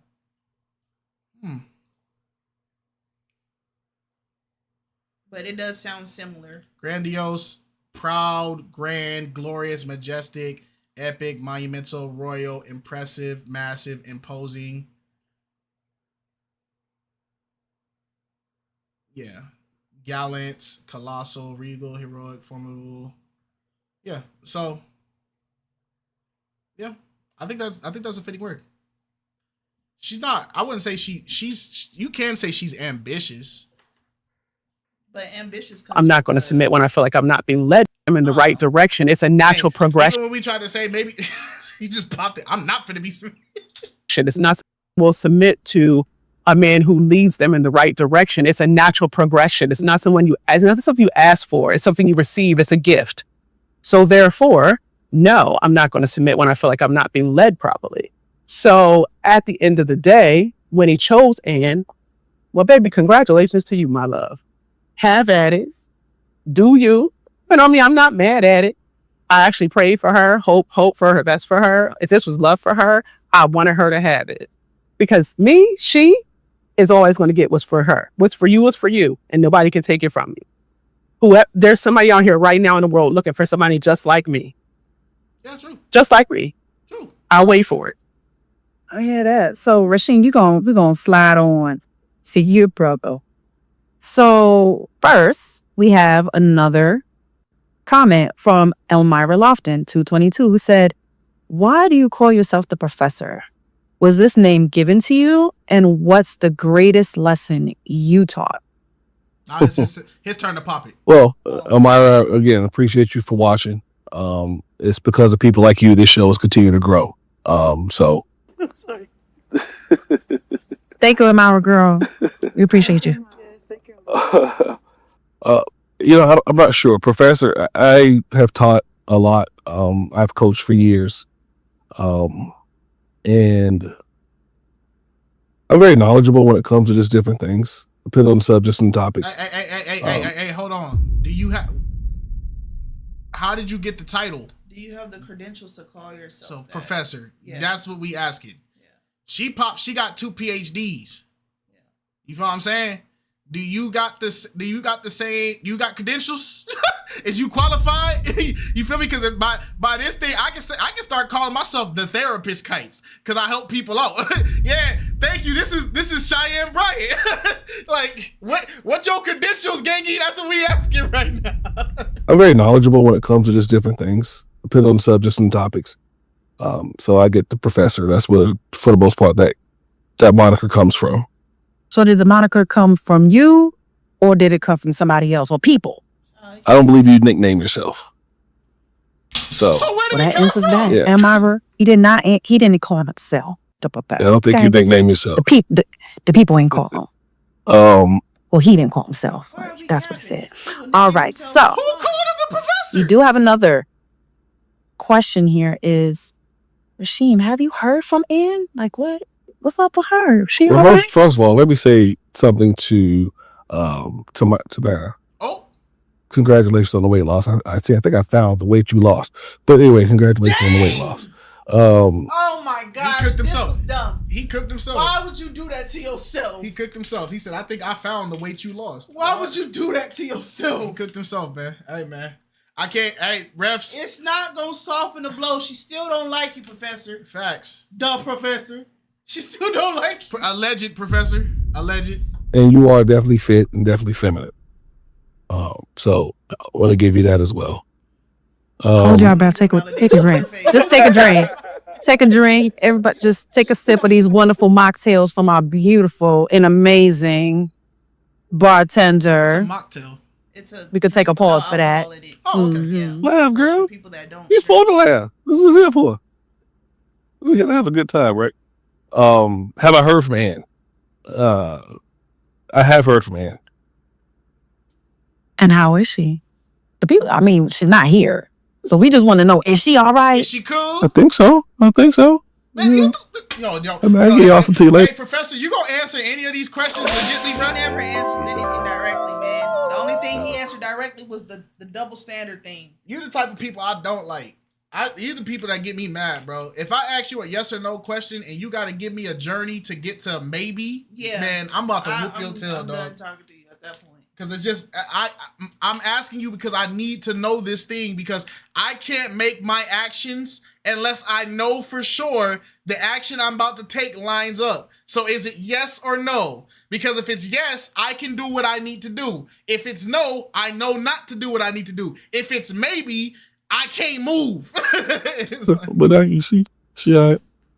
But it does sound similar. Grandiose, proud, grand, glorious, majestic, epic, monumental, royal, impressive, massive, imposing. Yeah. Gallant, colossal, regal, heroic, formidable. Yeah. So yeah, I think that's a fitting word. She's not. I wouldn't say she's. You can say she's ambitious. But ambitious. I'm not going to submit when I feel like I'm not being led in the right direction. It's a natural progression. Even when we tried to say maybe he just popped it. I'm not finna be. It's not will submit to a man who leads them in the right direction. It's a natural progression. It's not something you ask for. It's something you receive. It's a gift. So therefore, no, I'm not going to submit when I feel like I'm not being led properly. So at the end of the day, when he chose Anne, well, baby, congratulations to you, my love. Have at it. Do you? But I mean, I'm not mad at it. I actually prayed for her, hope for her best for her. If this was love for her, I wanted her to have it. Because she is always going to get what's for her. What's for you is for you, and nobody can take it from me. There's somebody out here right now in the world looking for somebody just like me. Yeah, true. Just like me. True. I'll wait for it. I hear that. So, Rasheen, we're gonna slide on to your brother. So, first, we have another comment from Elmira Lofton, 222, who said, "Why do you call yourself the professor? Was this name given to you? And what's the greatest lesson you taught?" It's his turn to pop it. Well, Elmira, again, appreciate you for watching. It's because of people like you this show is continuing to grow. So Thank you, Elmira girl. We appreciate you. I'm not sure. Professor, I have taught a lot. I've coached for years. And I'm very knowledgeable when it comes to just different things, depending on the subjects and topics. Hey, hold on. How did you get the title? Do you have the credentials to call yourself that? Professor? Yeah. That's what we asking. She got 2 PhDs. Yeah. You feel what I'm saying? Do you got credentials? Is you qualified? You feel me? Because by this thing, I can start calling myself the therapist kites because I help people out. Yeah, thank you. This is Cheyenne Bryant. Like, what your credentials, gangy? That's what we asking right now. I'm very knowledgeable when it comes to just different things, depending on the subjects and topics. So I get the professor. That's where, for the most part, that moniker comes from. So did the moniker come from you, or did it come from somebody else or people? I don't believe you nickname yourself. So where did that answers that. Yeah. Elmira, he didn't call himself the professor. I don't think you nickname yourself. The people ain't call him. Well, he didn't call himself. That's what he said. All right, so who called him the professor? you do have another question here. Is Rasheem, have you heard from Ann? Like, what's up with her? She all right? First of all, let me say something to Tamara. Oh, congratulations on the weight loss. I think I found the weight you lost. But anyway, congratulations on the weight loss. Oh my gosh, he cooked this himself. was dumb. He cooked himself. Why would you do that to yourself? He cooked himself. He said, "I think I found the weight you lost." Why would you do that to yourself? He cooked himself, man. Hey, man. I can't. Hey, refs. It's not gonna soften the blow. She still don't like you, Professor. Facts. The professor. She still don't like you. Alleged, Professor. Alleged. And you are definitely fit and definitely feminine. So I want to give you that as well. Hold y'all about take a drink. Just take a drink. Take a drink. Everybody just take a sip of these wonderful mocktails from our beautiful and amazing bartender. It's a mocktail. We could take a pause for that. Oh, okay. Mm-hmm. Laugh, girl. People that don't. You're supposed to laugh. This is here for. We're here to have a good time, right? Have I heard from Ann? I have heard from Ann. And how is she? She's not here. So we just want to know, is she all right? Is she cool? I think so. Man, Mm-hmm. yo. I'll get awesome to you later. Hey, Professor, you gonna answer any of these questions legitly, bro? He never answers anything directly, man. The only thing he answered directly was the double standard thing. You're the type of people I don't like. You're the people that get me mad, bro. If I ask you a yes or no question and you got to give me a journey to get to maybe, man, I'm about to whoop your tail, I'm dog. done talking to you at that point. Because it's just, I'm asking you because I need to know this thing because I can't make my actions unless I know for sure the action I'm about to take lines up. So is it yes or no? Because if it's yes, I can do what I need to do. If it's no, I know not to do what I need to do. If it's maybe, I can't move. But you see,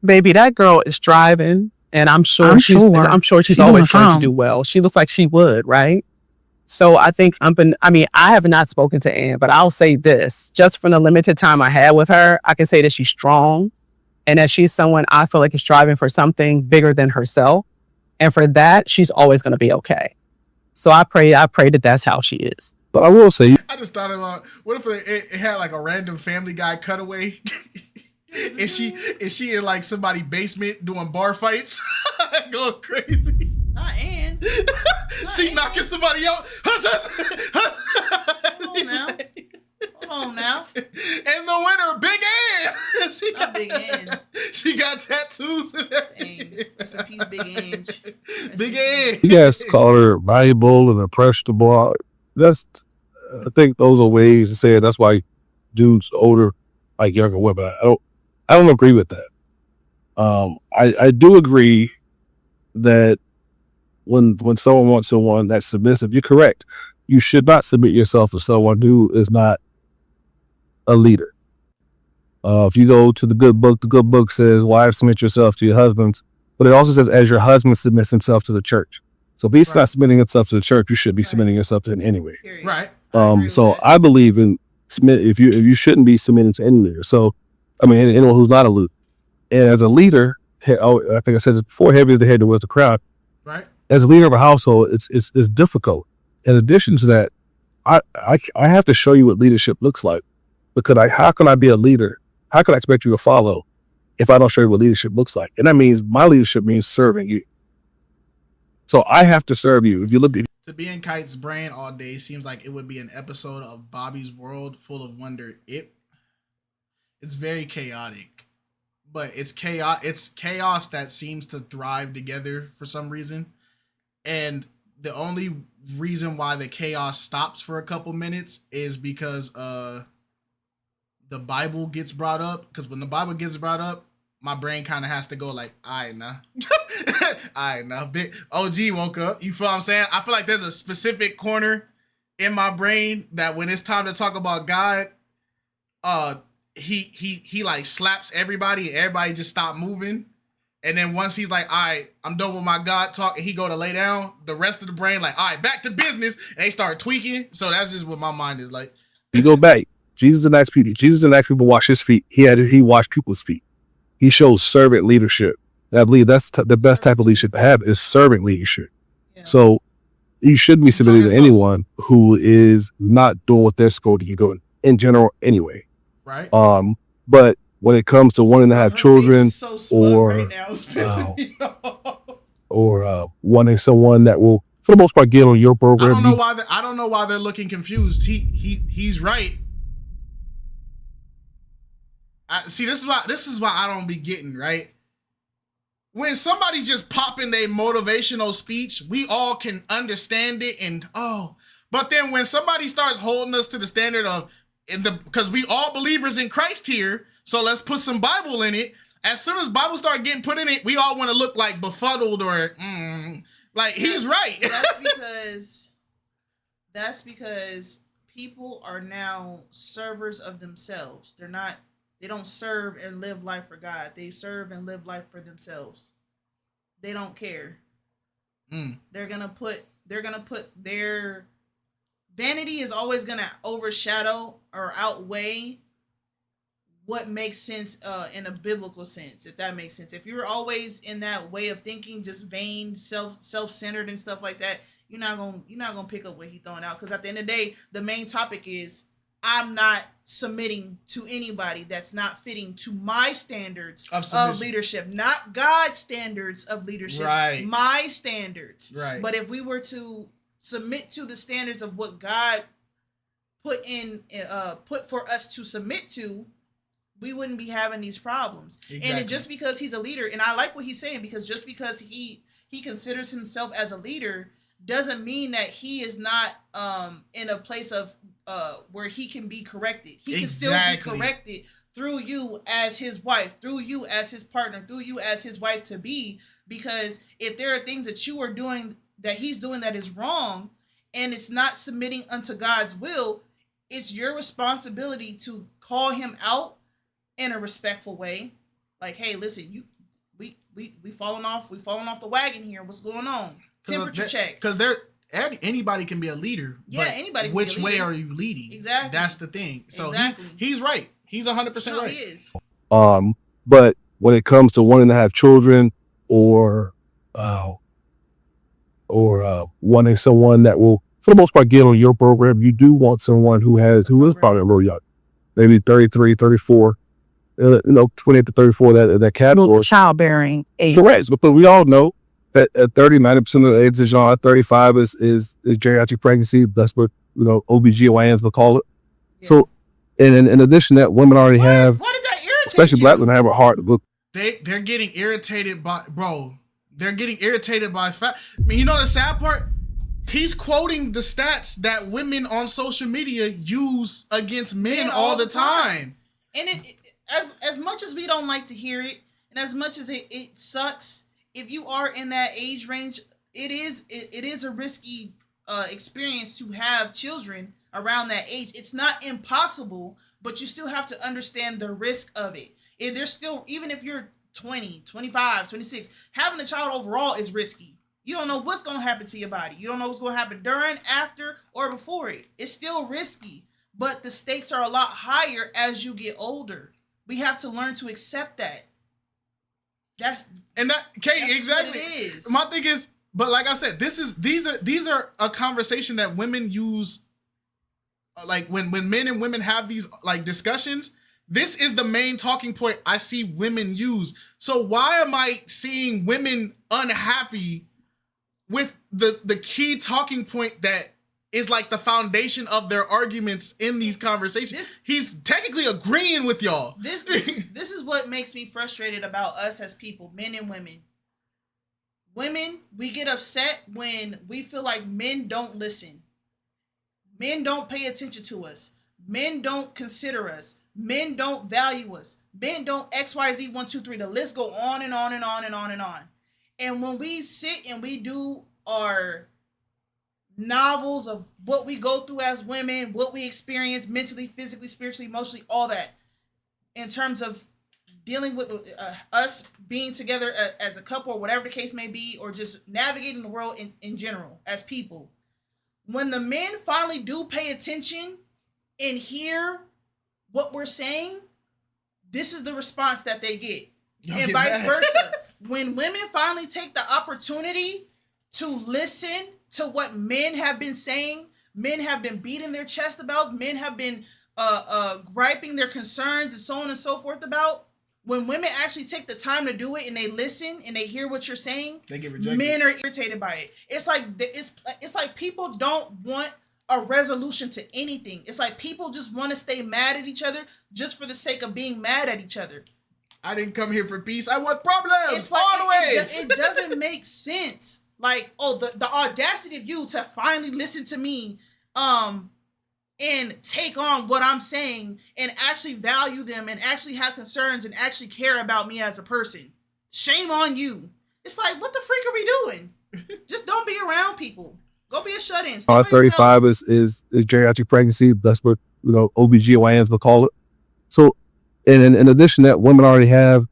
Baby, that girl is driving, and I'm sure she's She always doing going to fine. do well. She looks like she would, right? So I think I have not spoken to Ann, but I'll say this: just from the limited time I had with her, I can say that she's strong, and that she's someone I feel like is striving for something bigger than herself, and for that, she's always going to be okay. So I pray that that's how she is. But I will say, I just thought about what if it had like a random Family Guy cutaway. Is she in like somebody's basement doing bar fights, going crazy? Not Ann. She knocking somebody out. Hold on now. And the winner, Big Ann. She Not Big Ann. She got tattoos and everything. Rest in peace, Big Ann. Big Ann. you guys call her valuable and impressionable. I think those are ways to say it. That's why dudes older like younger women. I don't agree with that. I do agree that when someone wants someone that's submissive, you're correct. You should not submit yourself to someone who is not a leader. If you go to the good book says, wives, submit yourself to your husbands, but it also says, as your husband submits himself to the church. So if he's not submitting himself to the church, you should be submitting yourself to him anyway. Right. So I believe in submit. If you shouldn't be submitting to any leader. So, I mean, anyone who's not a leader. And as a leader, I think I said this before, heavy is the head that was the crowd. Right. As a leader of a household, it's difficult. In addition to that, I have to show you what leadership looks like, because how can I be a leader? How can I expect you to follow if I don't show you what leadership looks like? And that means my leadership means serving you. So I have to serve you. If you look at to be in Kite's brain all day seems like it would be an episode of Bobby's World full of wonder. It's very chaotic, but it's chaos. It's chaos that seems to thrive together for some reason. And the only reason why the chaos stops for a couple minutes is because the Bible gets brought up. Because when the Bible gets brought up, my brain kind of has to go like, all right, now. All right, now. Big OG woke up. You feel what I'm saying? I feel like there's a specific corner in my brain that when it's time to talk about God, he like slaps everybody and everybody just stop moving. And then once he's like, all right, I'm done with my God talk, and he go to lay down, the rest of the brain like, all right, back to business. And they start tweaking. So that's just what my mind is like. you go back, Jesus didn't ask people wash his feet. He washed people's feet. He shows servant leadership. I believe that's the best type of leadership to have is servant leadership. Yeah. So you shouldn't be submitting to anyone who is not doing what they're supposed to be doing in general anyway. Right. But when it comes to wanting to have children or wanting someone that will, for the most part, get on your program. I don't know why they're looking confused. He's right. See, this is why I don't be getting, right? When somebody just pop in their motivational speech, we all can understand it but then when somebody starts holding us to the standard of because we all believers in Christ here, so let's put some Bible in it. As soon as Bible start getting put in it, we all want to look like befuddled or like he's right. That's because people are now servers of themselves. They don't serve and live life for God. They serve and live life for themselves. They don't care. They're gonna put their vanity is always gonna overshadow or outweigh what makes sense in a biblical sense, if that makes sense. If you're always in that way of thinking, just vain, self-centered and stuff like that, you're not gonna pick up what he's throwing out. Because at the end of the day, the main topic is I'm not submitting to anybody that's not fitting to my standards of leadership, not God's standards of leadership, right? My standards, right? But if we were to submit to the standards of what God put for us to submit to, we wouldn't be having these problems. Exactly. And just because he's a leader, and I like what he's saying, because just because he considers himself as a leader doesn't mean that he is not in a place of where he can be corrected. He can still be corrected through you as his wife, through you as his partner, through you as his wife to be. Because if there are things that you are doing that he's doing that is wrong, and it's not submitting unto God's will, it's your responsibility to call him out in a respectful way. Like, hey, listen, we falling off the wagon here. What's going on? Temperature check. Because anybody can be a leader. Yeah, but anybody can which be a way leader. are you leading? Exactly. That's the thing. So Exactly. he's right. He's 100% right. He is. But when it comes to wanting to have children or wanting someone that will, for the most part, get on your program, you do want someone who is probably a little young, maybe 33, 34, 28 to 34, that category. Childbearing age. Correct. But we all know that at 30, 90% of the AIDS is at 35 is geriatric pregnancy. That's what, OBGYNs will call it. Yeah. So, and in addition to that, women already have, Why did that irritate especially black women, have a hard look. They're getting irritated by, bro. They're getting irritated by fact. I mean, you know the sad part? He's quoting the stats that women on social media use against men all the time. And it as much as we don't like to hear it, and as much as it sucks, if you are in that age range, it is a risky experience to have children around that age. It's not impossible, but you still have to understand the risk of it. And there's still, even if you're 20, 25, 26, having a child overall is risky. You don't know what's going to happen to your body. You don't know what's going to happen during, after, or before it. It's still risky, but the stakes are a lot higher as you get older. We have to learn to accept that. Exactly. What it is. My thing is, but like I said, these are a conversation that women use. Like when men and women have these like discussions, this is the main talking point I see women use. So why am I seeing women unhappy with the key talking point that is like the foundation of their arguments in these conversations? He's technically agreeing with y'all. This is what makes me frustrated about us as people, men and women. Women, we get upset when we feel like men don't listen. Men don't pay attention to us. Men don't consider us. Men don't value us. Men don't XYZ 1, 2, 3. The list go on and on and on and on and on. And when we sit and we do our novels of what we go through as women, what we experience mentally, physically, spiritually, emotionally, all that, in terms of dealing with us being together as a couple or whatever the case may be, or just navigating the world in general as people. When the men finally do pay attention and hear what we're saying, this is the response that they get. And vice versa. When women finally take the opportunity to listen to what men have been saying, men have been beating their chest about, men have been griping their concerns and so on and so forth about, when women actually take the time to do it and they listen and they hear what you're saying, they get rejected. Men are irritated by it. It's like people don't want a resolution to anything. It's like people just want to stay mad at each other just for the sake of being mad at each other. I didn't come here for peace. I want problems. It's like, always. It doesn't make sense. Like, the audacity of you to finally listen to me, and take on what I'm saying and actually value them and actually have concerns and actually care about me as a person. Shame on you. It's like, what the freak are we doing? Just don't be around people. Go be a shut-in. 35 is geriatric pregnancy. That's what, OBGYNs will call it. So, and in addition to that, women already have,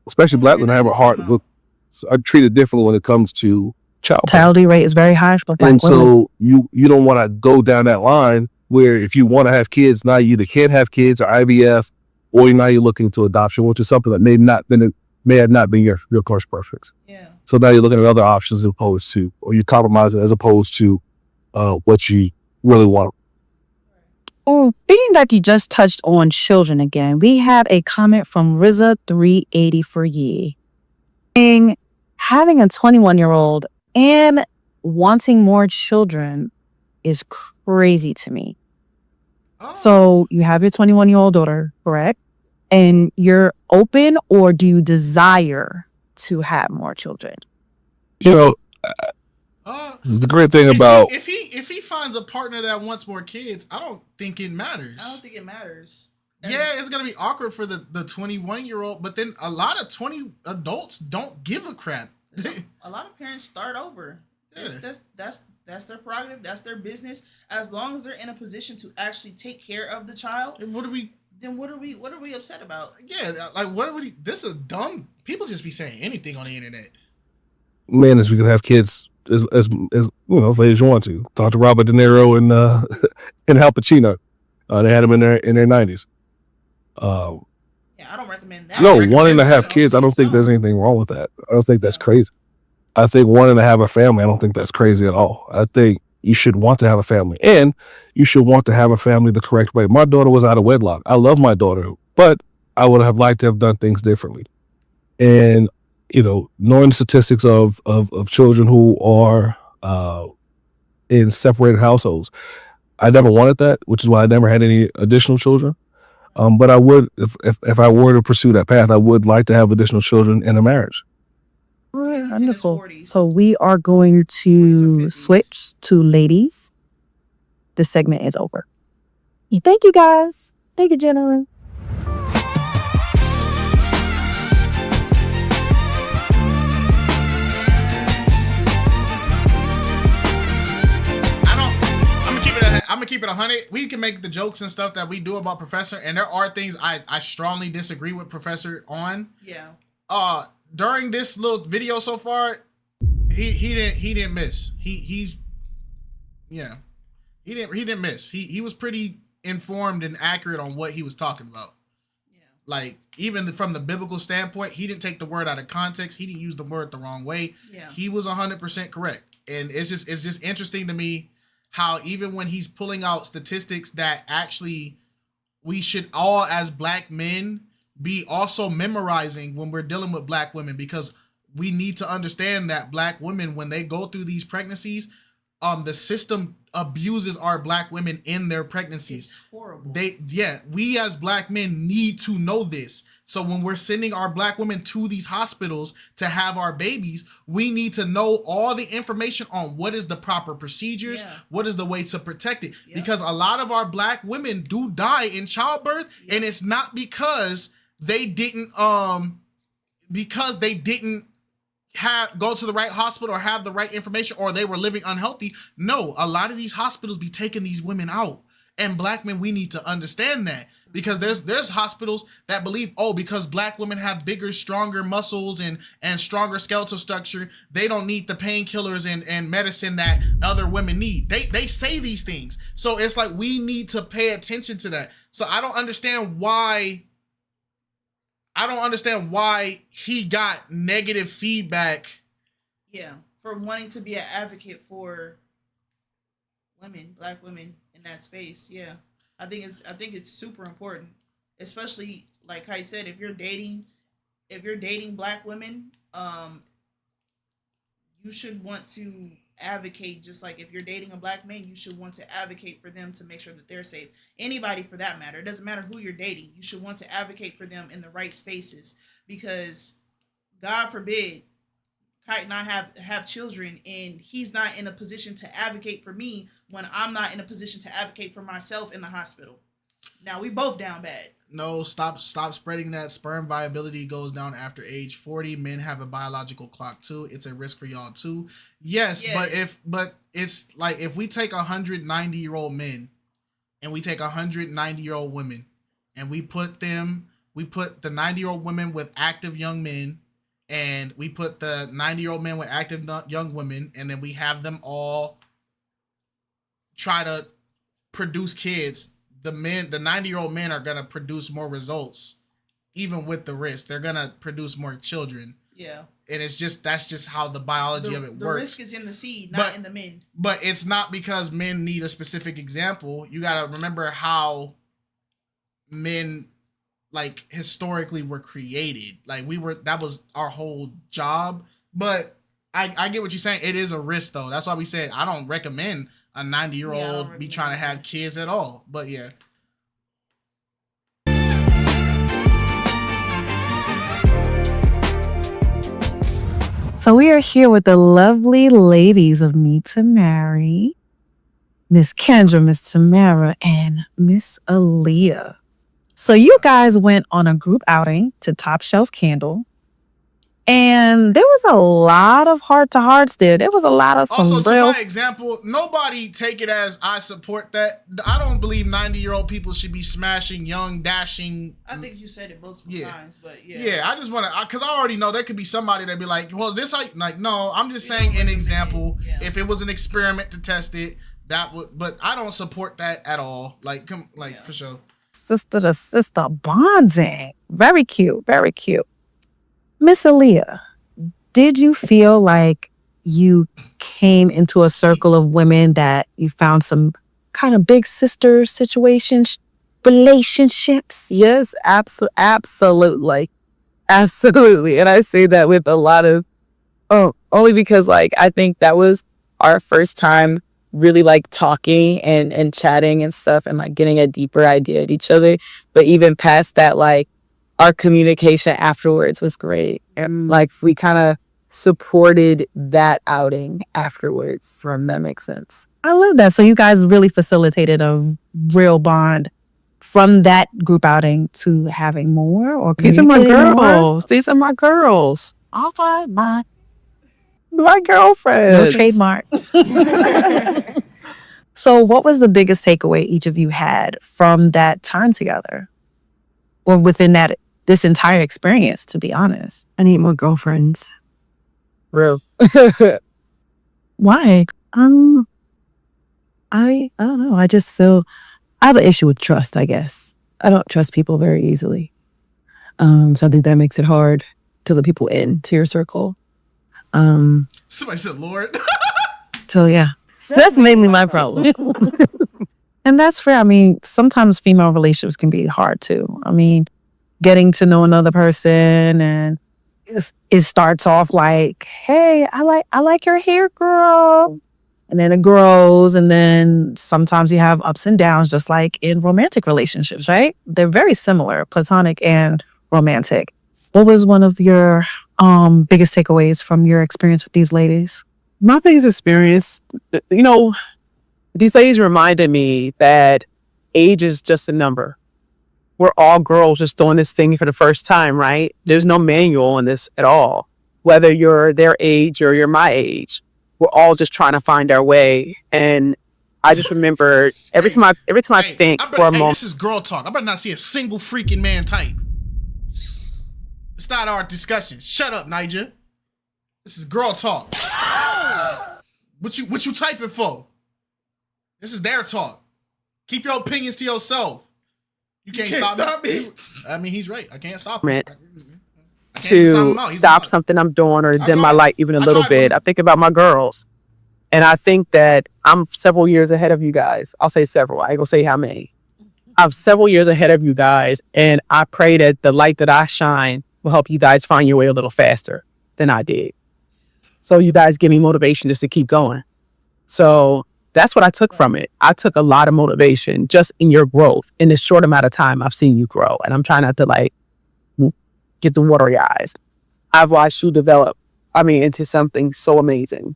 especially black women, have a hard look. So I treat it differently when it comes to child. Mortality rate is very high for black women. So you don't want to go down that line where if you want to have kids, now you either can't have kids or IVF, or now you're looking to adoption, which is something that may have not been your course perfect. Yeah. So now you're looking at other options as opposed to, or you compromise it as opposed to what you really want. Oh, being that you just touched on children again, we have a comment from Riza380 for ye. Having a 21-year-old and wanting more children is crazy to me. Oh. So you have your 21-year-old daughter, correct? And you're open, or do you desire to have more children? The great thing about if he finds a partner that wants more kids, I don't think it matters. I don't think it matters. Yeah, it's gonna be awkward for the 21-year-old, but then a lot of 20 adults don't give a crap. A lot of parents start over. Yeah. That's their prerogative. That's their business. As long as they're in a position to actually take care of the child, What are we? then what are we upset about? Yeah, like what are we? This is dumb. People just be saying anything on the internet. Man, is we can have kids as you know, as late as you want to. Talk to Robert De Niro and and Al Pacino. They had them in their 90s. Yeah, I don't recommend that. No, wanting to have kids, I don't think there's anything wrong with that. I don't think that's crazy. I think wanting to have a family, I don't think that's crazy at all. I think you should want to have a family, and you should want to have a family the correct way. My daughter was out of wedlock. I love my daughter, but I would have liked to have done things differently. And you know, knowing the statistics of children who are in separated households, I never wanted that, which is why I never had any additional children. But I would, if I were to pursue that path, I would like to have additional children in a marriage. Wonderful. So we are going to switch to ladies. This segment is over. Thank you, guys. Thank you, gentlemen. I'm gonna keep it 100. We can make the jokes and stuff that we do about Professor, and there are things I strongly disagree with Professor on. Yeah. During this little video so far, he didn't miss. He didn't miss. He was pretty informed and accurate on what he was talking about. Yeah. Like even from the biblical standpoint, he didn't take the word out of context. He didn't use the word the wrong way. Yeah. He was 100% correct, and it's just interesting to me how even when he's pulling out statistics that actually we should all as black men be also memorizing when we're dealing with black women, because we need to understand that black women, when they go through these pregnancies, the system abuses our black women in their pregnancies. It's horrible. We as black men need to know this. So when we're sending our black women to these hospitals to have our babies, we need to know all the information on what is the proper procedures, what is the way to protect it. Because a lot of our black women do die in childbirth, and it's not because they didn't go to the right hospital or have the right information, or they were living unhealthy. No, a lot of these hospitals be taking these women out. And black men, we need to understand that, because there's hospitals that believe, because black women have bigger, stronger muscles and stronger skeletal structure, they don't need the painkillers and medicine that other women need. They say these things. So it's like we need to pay attention to that. So I don't understand why he got negative feedback. Yeah, for wanting to be an advocate for women, black women in that space. Yeah, I think it's super important, especially like I said, if you're dating black women, you should want to advocate. Just like if you're dating a black man, you should want to advocate for them to make sure that they're safe. Anybody for that matter, it doesn't matter who you're dating, you should want to advocate for them in the right spaces, because God forbid Kite and I have children and he's not in a position to advocate for me when I'm not in a position to advocate for myself in the hospital. Now we both down bad. No, stop spreading that. Sperm viability goes down after age 40. Men have a biological clock too. It's a risk for y'all too. Yes. But it's like if we take 190-year-old men and we take 190-year-old women and we put the 90-year-old women with active young men, and we put the 90-year-old men with active young women, and then we have them all try to produce kids. The 90-year-old men are going to produce more results, even with the risk. They're going to produce more children. Yeah. And that's just how the biology of it works. The risk is in the seed, not in the men. But it's not because men need a specific example. You got to remember how men, like, historically were created. Like, that was our whole job. But I get what you're saying. It is a risk, though. That's why we said I don't recommend a 90-year-old be trying to have kids at all. But yeah. So we are here with the lovely ladies of Meet2Marry, Miss Kendra, Miss Tamara, and Miss Aaliyah. So you guys went on a group outing to Top Shelf Candle. And there was a lot of heart-to-hearts there. There was a lot of Also, some to real... my example, nobody take it as I support that. I don't believe 90-year-old people should be smashing young, dashing. I think you said it multiple times, but yeah. Yeah, I just want to, because I already know there could be somebody that be like, well, this, like, no, I'm just saying an example. If it was an experiment to test it, that would, but I don't support that at all. Like, for sure. Sister to sister bonding. Very cute, very cute. Miss Aaliyah, did you feel like you came into a circle of women that you found some kind of big sister situations, relationships? Yes, absolutely. Absolutely. And I say that with a lot of, only because like, I think that was our first time really like talking and chatting and stuff and like getting a deeper idea of each other. But even past that, like, our communication afterwards was great. And like we kind of supported that outing afterwards, from that makes sense. I love that. So you guys really facilitated a real bond from that group outing to having more, or These are my communicating more? girls. These are my girls. Okay, my girlfriends. no trademark. So what was the biggest takeaway each of you had from that time together? Or within this entire experience, to be honest? I need more girlfriends. Real. Why? I don't know. I just feel I have an issue with trust, I guess. I don't trust people very easily. So I think that makes it hard to let people into your circle. Somebody said, Lord. So yeah. So that's mainly my problem. And that's fair. I mean, sometimes female relationships can be hard too. I mean, getting to know another person, and it starts off like, hey, I like your hair, girl. And then it grows, and then sometimes you have ups and downs, just like in romantic relationships, right? They're very similar, platonic and romantic. What was one of your biggest takeaways from your experience with these ladies? My biggest experience, these ladies reminded me that age is just a number. We're all girls just doing this thing for the first time, right? There's no manual on this at all. Whether you're their age or you're my age, we're all just trying to find our way. And I just remember every time I think for a moment. This is girl talk. I better not see a single freaking man type. It's not our discussion. Shut up, Niger. This is girl talk. What you typing for? This is their talk. Keep your opinions to yourself. You can't stop me. I mean, he's right. I can't stop him. To stop something I'm doing or dim my light even a little bit. I think about my girls. And I think that I'm several years ahead of you guys. I'll say several. I ain't gonna say how many. I'm several years ahead of you guys. And I pray that the light that I shine will help you guys find your way a little faster than I did. So you guys give me motivation just to keep going. So that's what I took from it. I took a lot of motivation just in your growth. In this short amount of time, I've seen you grow. And I'm trying not to get the watery eyes. I've watched you develop, into something so amazing.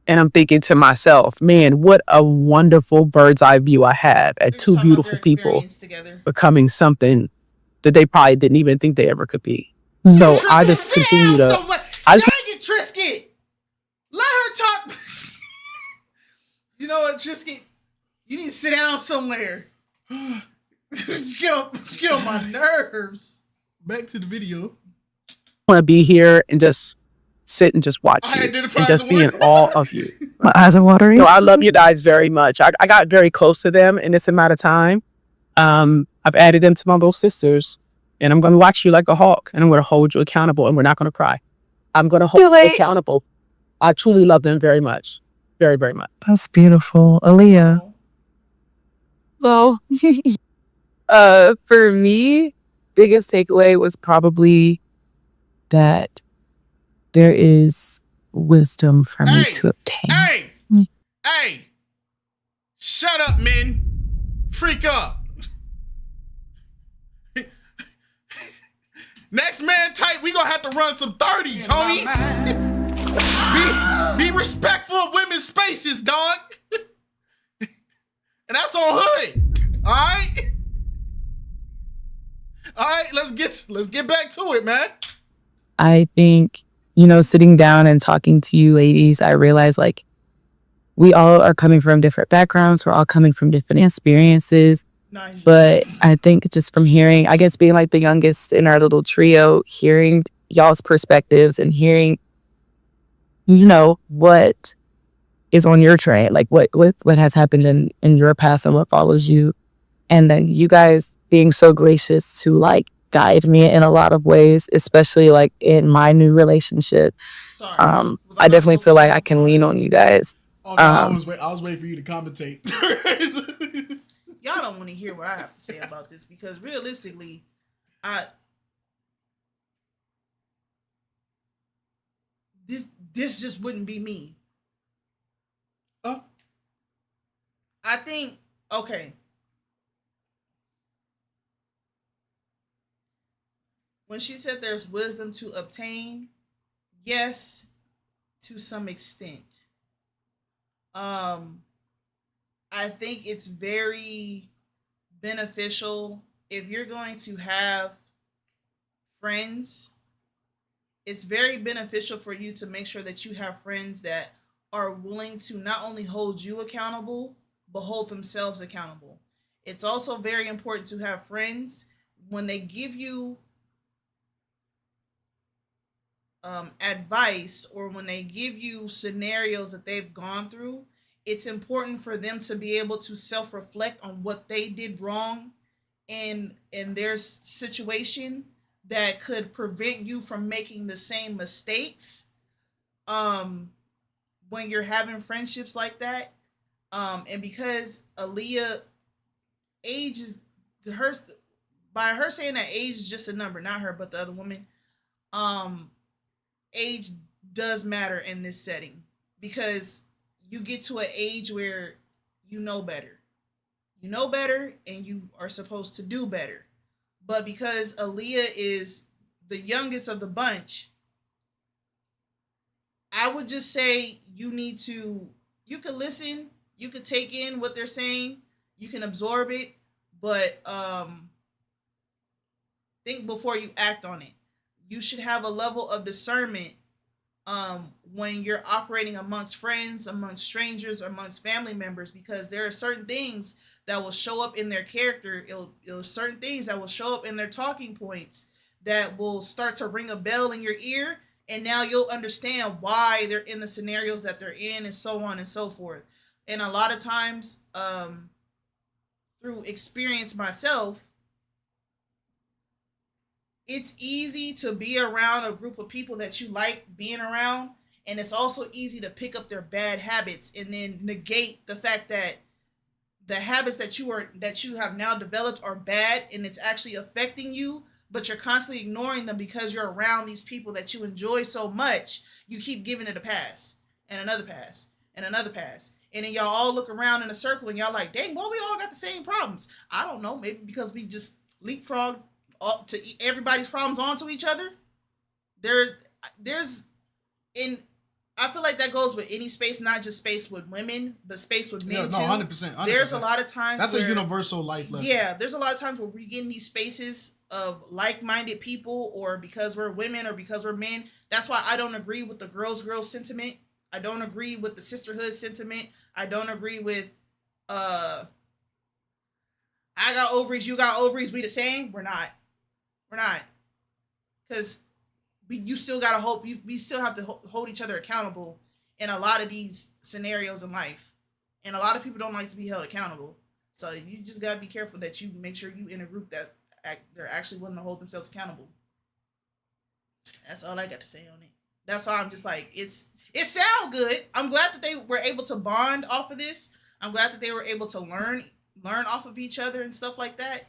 And I'm thinking to myself, man, what a wonderful bird's eye view I have at two beautiful people becoming something that they probably didn't even think they ever could be. So I just continue to... Dang it, Trisket! Let her talk. You know what, Trisket? You need to sit down somewhere. You get on my nerves. Back to the video. I want to be here and just sit and just watch you and just be in awe of you. My eyes are watering. No, I love you guys very much. I got very close to them in this amount of time. I've added them to my little sisters, and I'm going to watch you like a hawk, and I'm going to hold you accountable, and we're not going to cry. I'm going to hold you accountable. I truly love them very much. Very, very much. That's beautiful. Aaliyah. Well, for me, biggest takeaway was probably that there is wisdom for me to obtain. Hey! Shut up, men. Freak up. Next man type, we gonna have to run some 30s, homie. Be respectful of women's spaces, dog. And that's on hood. All right, let's get back to it, man. I think, you know, sitting down and talking to you ladies, I realized like we all are coming from different backgrounds. We're all coming from different experiences. Nice. But I think just from hearing, I guess being like the youngest in our little trio, hearing y'all's perspectives and hearing, you know, what is on your train, like what has happened in your past and what follows you. And then you guys being so gracious to like guide me in a lot of ways, especially like in my new relationship. Sorry. I definitely feel like I can lean on you guys. Oh no, I was waiting for you to commentate. Y'all don't want to hear what I have to say about this because realistically, this just wouldn't be me. Oh. I think okay. When she said there's wisdom to obtain, yes, to some extent. I think it's very beneficial if you're going to have friends. It's very beneficial for you to make sure that you have friends that are willing to not only hold you accountable, but hold themselves accountable. It's also very important to have friends when they give you advice or when they give you scenarios that they've gone through. It's important for them to be able to self-reflect on what they did wrong in their situation that could prevent you from making the same mistakes when you're having friendships like that. And because Aaliyah, age is her, by her saying that age is just a number, not her but the other woman, age does matter in this setting because you get to an age where you know better. You know better and you are supposed to do better. But because Aaliyah is the youngest of the bunch, I would just say you could listen, you could take in what they're saying, you can absorb it, but think before you act on it. You should have a level of discernment when you're operating amongst friends, amongst strangers, amongst family members, because there are certain things that will show up in their character. It'll certain things that will show up in their talking points that will start to ring a bell in your ear, and now you'll understand why they're in the scenarios that they're in, and so on and so forth. And a lot of times, through experience myself, it's easy to be around a group of people that you like being around, and it's also easy to pick up their bad habits and then negate the fact that the habits that you have now developed are bad and it's actually affecting you, but you're constantly ignoring them because you're around these people that you enjoy so much. You keep giving it a pass and another pass and another pass. And then y'all all look around in a circle and y'all like, dang, well, we all got the same problems. I don't know, maybe because we just leapfrogged up to everybody's problems onto each other. I feel like that goes with any space, not just space with women, but space with men too. 100%. There's a lot of times that's a universal life lesson. Yeah, there's a lot of times where we get in these spaces of like-minded people, or because we're women or because we're men. That's why I don't agree with the girls sentiment. I don't agree with the sisterhood sentiment. I don't agree with I got ovaries, you got ovaries, we the same. We're not. Because you still gotta hope. We still have to hold each other accountable in a lot of these scenarios in life, and a lot of people don't like to be held accountable. So you just gotta be careful that you make sure you in a group that they're actually willing to hold themselves accountable. That's all I got to say on it. That's why I'm just like, it sounds good. I'm glad that they were able to bond off of this. I'm glad that they were able to learn off of each other and stuff like that.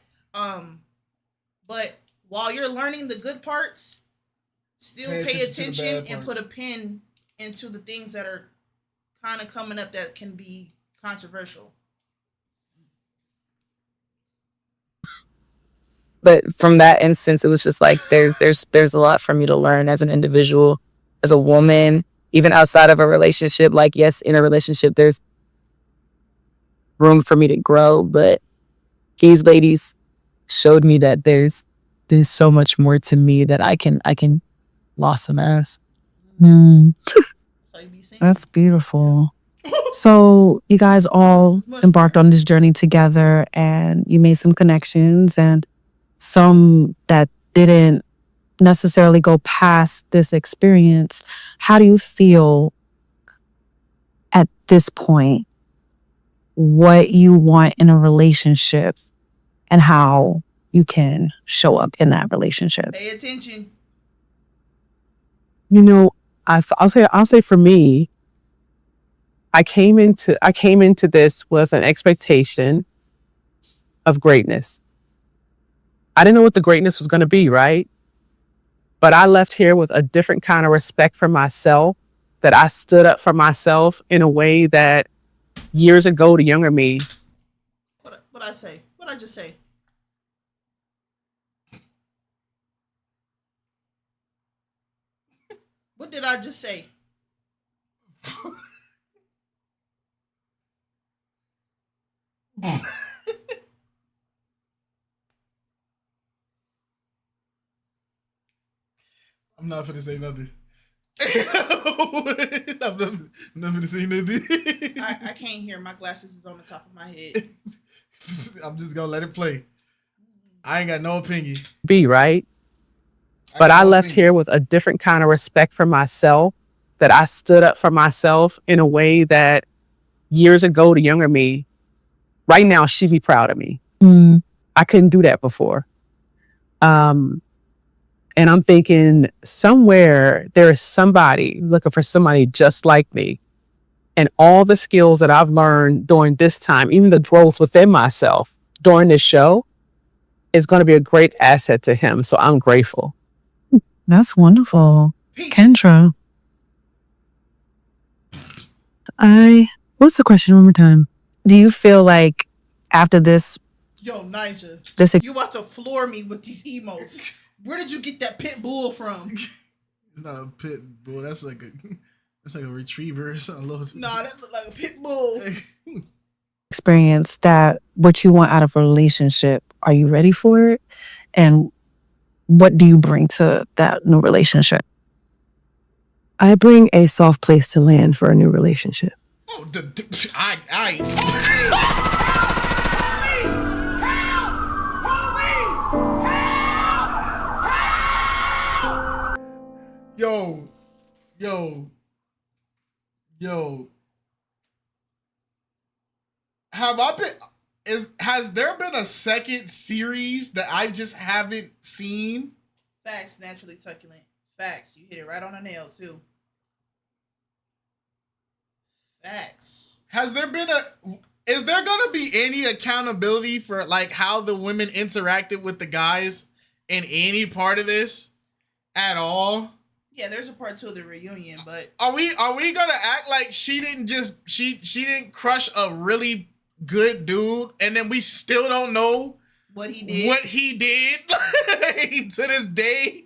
But while you're learning the good parts, still pay attention and put a pin into the things that are kind of coming up that can be controversial. But from that instance, it was just like there's a lot for me to learn as an individual, as a woman, even outside of a relationship. Like, yes, in a relationship, there's room for me to grow, but these ladies showed me that there's so much more to me that I can lost some ass. That's beautiful. So you guys all embarked on this journey together and you made some connections and some that didn't necessarily go past this experience. How do you feel at this point what you want in a relationship and how you can show up in that relationship? Pay attention. You know, I'll say for me, I came into this with an expectation of greatness. I didn't know what the greatness was going to be, right? But I left here with a different kind of respect for myself, that I stood up for myself in a way that years ago, the younger me. What I say? What I just say? What did I just say? I'm not finna say nothing. I'm not finna say nothing. I can't hear. My glasses is on the top of my head. I'm just gonna let it play. I ain't got no opinion. Be right. But I left here with a different kind of respect for myself, that I stood up for myself in a way that years ago, the younger me, right now, she'd be proud of me. I couldn't do that before. And I'm thinking somewhere there is somebody looking for somebody just like me. And all the skills that I've learned during this time, even the growth within myself during this show, is going to be a great asset to him. So I'm grateful. That's wonderful. Kendra. What's the question one more time? Do you feel like after this... Yo, Nija, This- you about to floor me with these emotes. Where did you get that pit bull from? It's not a pit bull. That's like a retriever or something. Nah, that look like a pit bull. experience that what you want out of a relationship, are you ready for it? And what do you bring to that new relationship? I bring a soft place to land for a new relationship. Oh, Yo. Has there been a second series that I just haven't seen? Facts, naturally succulent. Facts, you hit it right on the nail too. Facts. Is there gonna be any accountability for like how the women interacted with the guys in any part of this at all? Yeah, there's a part 2 of the reunion, but are we gonna act like she didn't crush a really good dude and then we still don't know what he did? What he did to this day?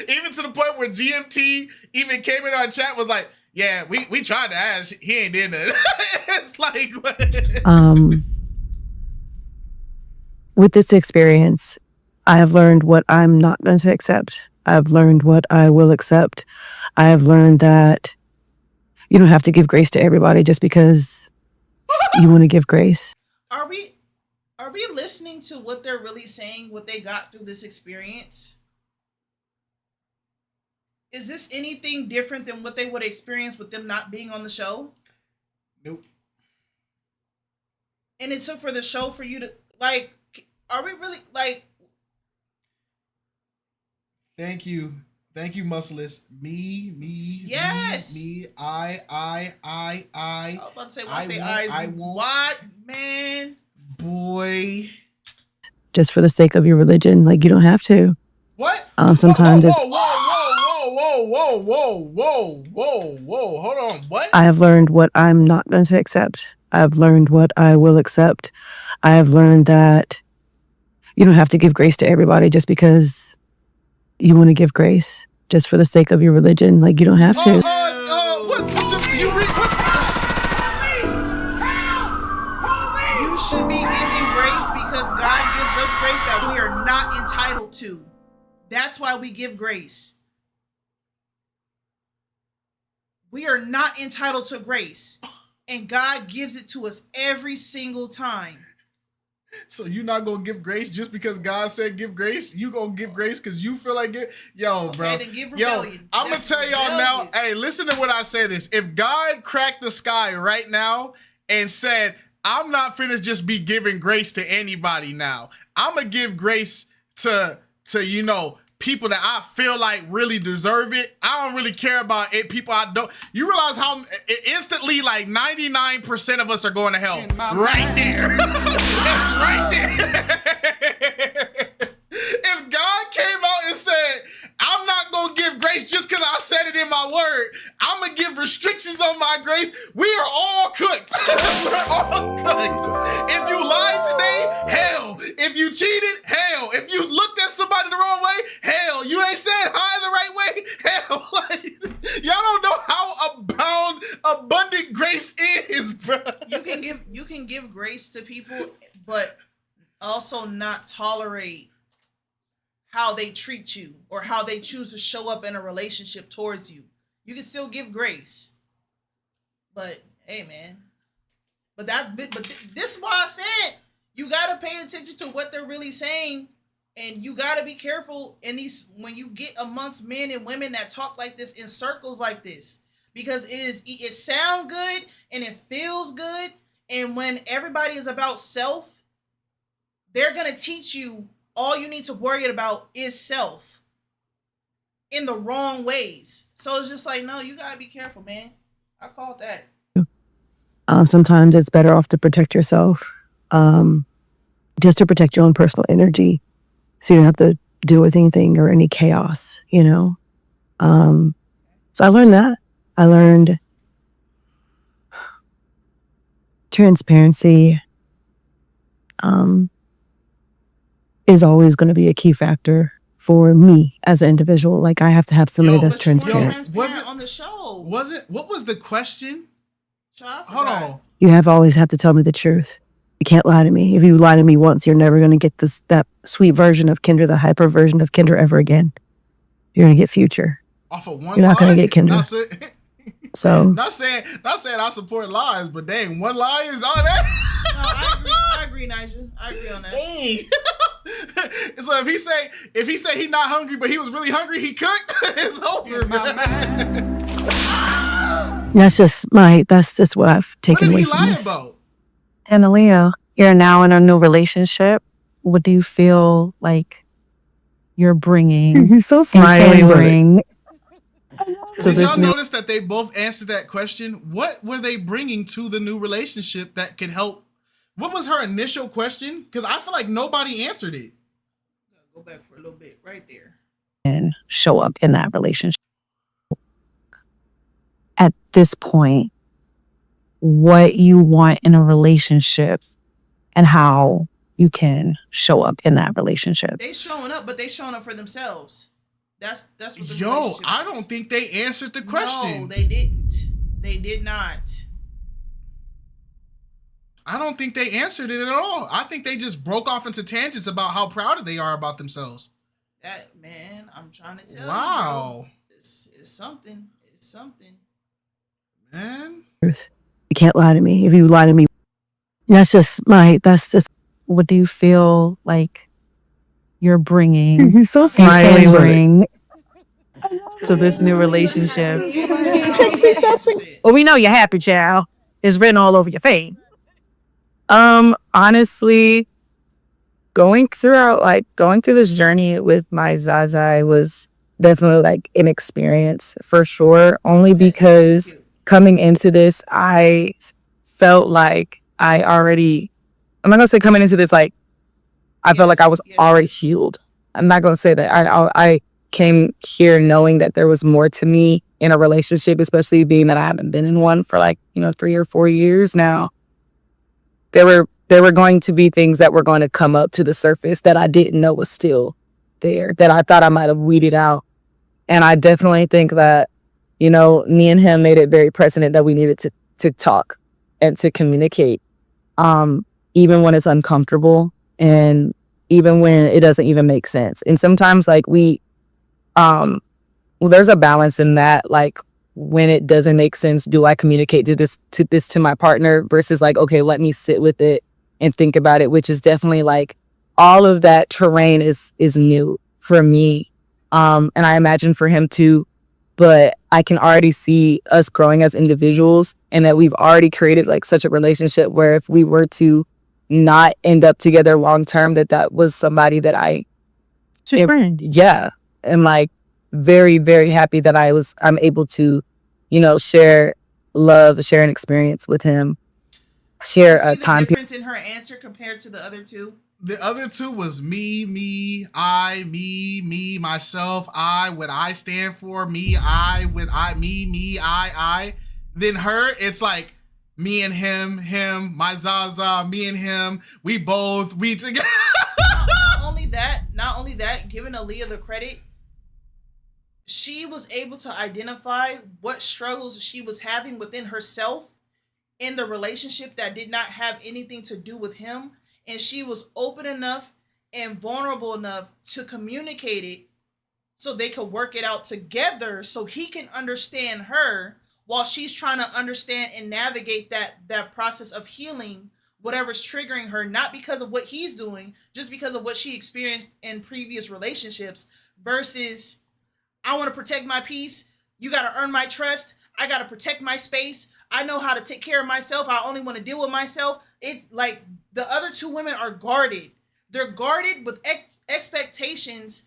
Even to the point where GMT even came in our chat was like, yeah, we tried to ask, he ain't did nothing. It's like With this experience, I have learned what I'm not going to accept. I've learned what I will accept. I have learned that you don't have to give grace to everybody just because you want to give grace. Are we listening to what they're really saying, what they got through this experience? Is this anything different than what they would experience with them not being on the show? Nope. And it took for the show for you to like, are we really like? Thank you, Muscleless. Yes. I was about to say, watch their eyes. I won't. What, man? Boy. Just for the sake of your religion, like you don't have to. What? Sometimes it's. Whoa. Hold on. What? I have learned what I'm not going to accept. I have learned what I will accept. I have learned that you don't have to give grace to everybody just because you want to give grace. Just for the sake of your religion, like you don't have to. You should be giving grace because God gives us grace that we are not entitled to. That's why we give grace. We are not entitled to grace. And God gives it to us every single time. So you're not gonna give grace just because God said give grace? You gonna give grace because you feel like it? Yo, Okay, bro. then give Yo, rebellion. I'm gonna That's tell y'all now. rebellious. Hey, listen to what I say this. If God cracked the sky right now and said, I'm not finna just be giving grace to anybody now. I'm gonna give grace to people that I feel like really deserve it. I don't really care about it. People I don't. You realize how instantly like 99% of us are going to hell right there. It's right there. If God came out and said, I'm not going to give grace just because I said it in my word, I'm going to give restrictions on my grace, we are all cooked. We're all cooked. If you lied today, hell. If you cheated, hell. If you looked at somebody the wrong way, hell. You ain't said hi the right way, hell. Like, y'all don't know how abundant grace is, bro. You can give grace to people, but also not tolerate how they treat you or how they choose to show up in a relationship towards you. You can still give grace. But hey, man. But this is why I said you gotta pay attention to what they're really saying, and you gotta be careful in these when you get amongst men and women that talk like this in circles like this, because it sounds good and it feels good, and when everybody is about self, they're gonna teach you all you need to worry about is self in the wrong ways. So it's just like, no, you gotta be careful, man. I called that. Sometimes it's better off to protect yourself, just to protect your own personal energy, so you don't have to deal with anything or any chaos, you know? So I learned that. I learned transparency is always going to be a key factor for me as an individual. Like, I have to have somebody that's transparent. On the show. What was the question? Hold on. You always have to tell me the truth. You can't lie to me. If you lie to me once, you're never going to get that sweet version of Kendra, the hyper version of Kendra ever again. You're going to get future. Off of one You're not going lie? to get Kendra. So not saying I support lies, but dang, one lie is all that. No, I agree, Nigel. I agree on that. Dang. So if he say he not hungry, but he was really hungry, he cooked. It's over. that's just what I've taken away from this. About? And Aaliyah, you're now in a new relationship. What do you feel like you're bringing? He's so and smiley. can bring Did y'all notice that they both answered that question? What were they bringing to the new relationship that could help? What was her initial question? Because I feel like nobody answered it. Go back for a little bit right there. And show up in that relationship. At this point, what you want in a relationship and how you can show up in that relationship. They showing up, but they showing up for themselves. That's what the Yo, relationship I is. don't think they answered the question. No, they didn't. They did not. I don't think they answered it at all. I think they just broke off into tangents about how proud they are about themselves. That, man, I'm trying to tell Wow. you. Bro, it's something. It's something. Man. You can't lie to me. If you lie to me, that's just what do you feel like you're bringing? He's so and smiley. can bring to this new relationship. Well, we know you're happy, child. It's written all over your face. Honestly, going through this journey with my Zaza was definitely like an experience for sure. Only because coming into this, I felt like I'm not gonna say coming into this like I felt like I was already healed. I'm not gonna say that. I came here knowing that there was more to me in a relationship, especially being that I haven't been in one for 3 or 4 years now. There were going to be things that were going to come up to the surface that I didn't know was still there, that I thought I might have weeded out. And I definitely think that, me and him made it very present that we needed to talk and to communicate, even when it's uncomfortable and even when it doesn't even make sense. And sometimes there's a balance in that. Like when it doesn't make sense, do I communicate to my partner versus like, okay, let me sit with it and think about it, which is definitely like all of that terrain is new for me. And I imagine for him too, but I can already see us growing as individuals and that we've already created like such a relationship where if we were to not end up together long term, that was somebody that yeah, am like very, very happy that I'm able to, share love, share an experience with him, share a time period. Difference in her answer compared to the other two? The other two was me, I, me, myself, I, what I stand for, me, I, what I, me, I. Then her, it's like me and him, my Zaza, me and him, we together. Not only that, giving Aaliyah the credit, she was able to identify what struggles she was having within herself in the relationship that did not have anything to do with him. And she was open enough and vulnerable enough to communicate it so they could work it out together so he can understand her while she's trying to understand and navigate that process of healing whatever's triggering her, not because of what he's doing, just because of what she experienced in previous relationships versus I want to protect my peace. You got to earn my trust. I got to protect my space. I know how to take care of myself. I only want to deal with myself. It's like the other two women are guarded. They're guarded with expectations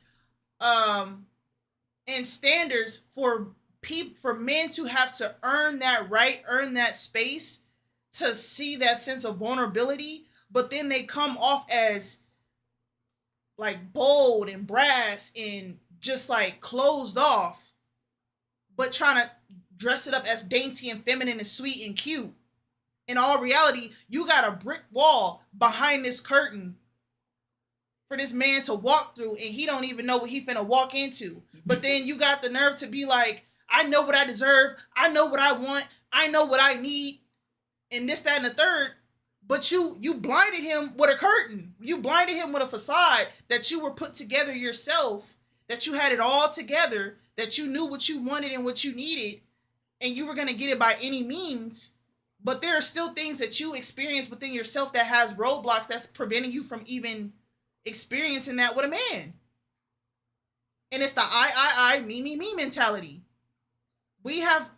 and standards for men to have to earn that right, earn that space to see that sense of vulnerability. But then they come off as like bold and brass and just like closed off, but trying to dress it up as dainty and feminine and sweet and cute. In all reality, you got a brick wall behind this curtain for this man to walk through and he don't even know what he finna walk into. But then you got the nerve to be like, I know what I deserve. I know what I want. I know what I need. And this, that, and the third. But you blinded him with a curtain. You blinded him with a facade that you were put together yourself, that you had it all together, that you knew what you wanted and what you needed, and you were going to get it by any means. But there are still things that you experience within yourself that has roadblocks that's preventing you from even experiencing that with a man. And it's the I, me mentality. We have,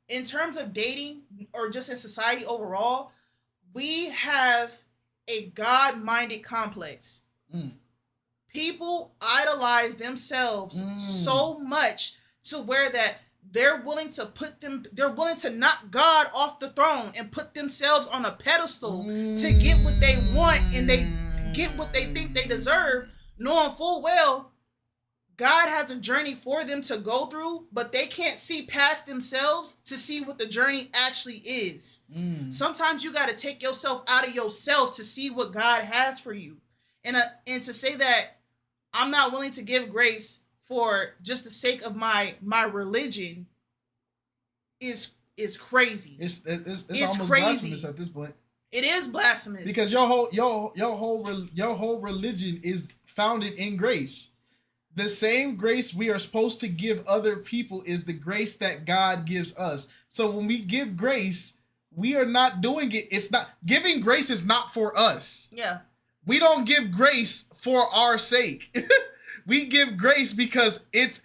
in terms of dating or just in society overall, we have a God-minded complex. People idolize themselves so much to where that they're willing to knock God off the throne and put themselves on a pedestal to get what they want and they get what they think they deserve, knowing full well God has a journey for them to go through, but they can't see past themselves to see what the journey actually is. Sometimes you got to take yourself out of yourself to see what God has for you. And to say that I'm not willing to give grace for just the sake of my religion is crazy. It's almost crazy. Blasphemous at this point. It is blasphemous because your whole religion is founded in grace. The same grace we are supposed to give other people is the grace that God gives us. So when we give grace, we are not doing it. It's not giving grace is not for us. Yeah. We don't give grace for our sake. We give grace because it's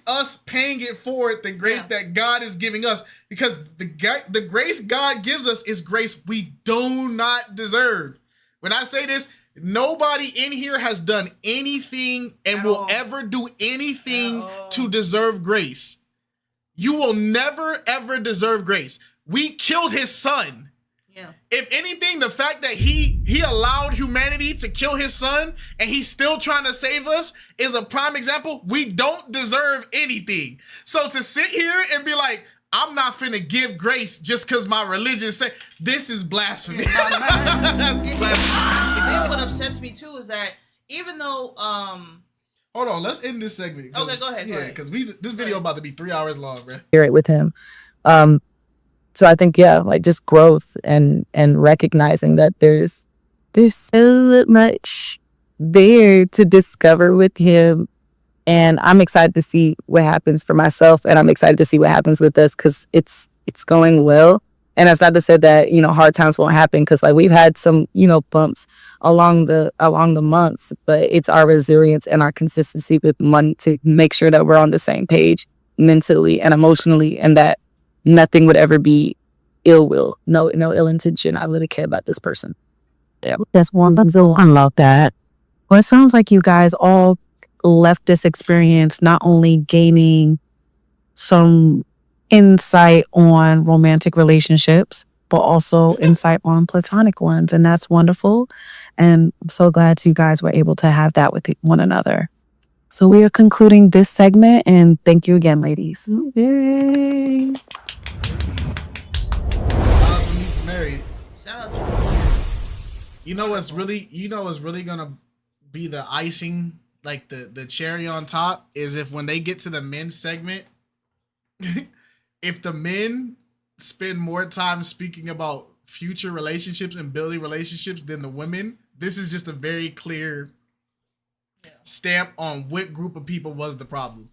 us paying it forward, the grace that God is giving us. Because the grace God gives us is grace we do not deserve. When I say this, nobody in here has done anything and will ever do anything to deserve grace. You will never, ever deserve grace. We killed his son. Yeah. If anything, the fact that he allowed humanity to kill his son and he's still trying to save us is a prime example. We don't deserve anything. So to sit here and be like, I'm not finna give grace just because my religion say this is blasphemy. That's blasphemy. And what upsets me too is that even though hold on, let's end this segment. Okay, go ahead. Yeah, because this video about to be 3 hours long, bro. Hear it with him. So I think, like just growth and recognizing that there's so much there to discover with him And I'm excited to see what happens for myself, and I'm excited to see what happens with us because it's going well. And that's not to say that, you know, hard times won't happen because like we've had some, you know, bumps along the months, but it's our resilience and our consistency with one to make sure that we're on the same page mentally and emotionally, and that nothing would ever be ill will, no ill intention. I really care about this person. Yeah. That's wonderful. I love that. Well, it sounds like you guys all left this experience not only gaining some insight on romantic relationships, but also insight on platonic ones. And that's wonderful. And I'm so glad you guys were able to have that with one another. So we are concluding this segment, and thank you again, ladies. Yay. Shout out to Meet2Marry. Shout out to You know what's really gonna be the icing, like the cherry on top, is if when they get to the men's segment, if the men spend more time speaking about future relationships and building relationships than the women, this is just a very clear stamp on what group of people was the problem.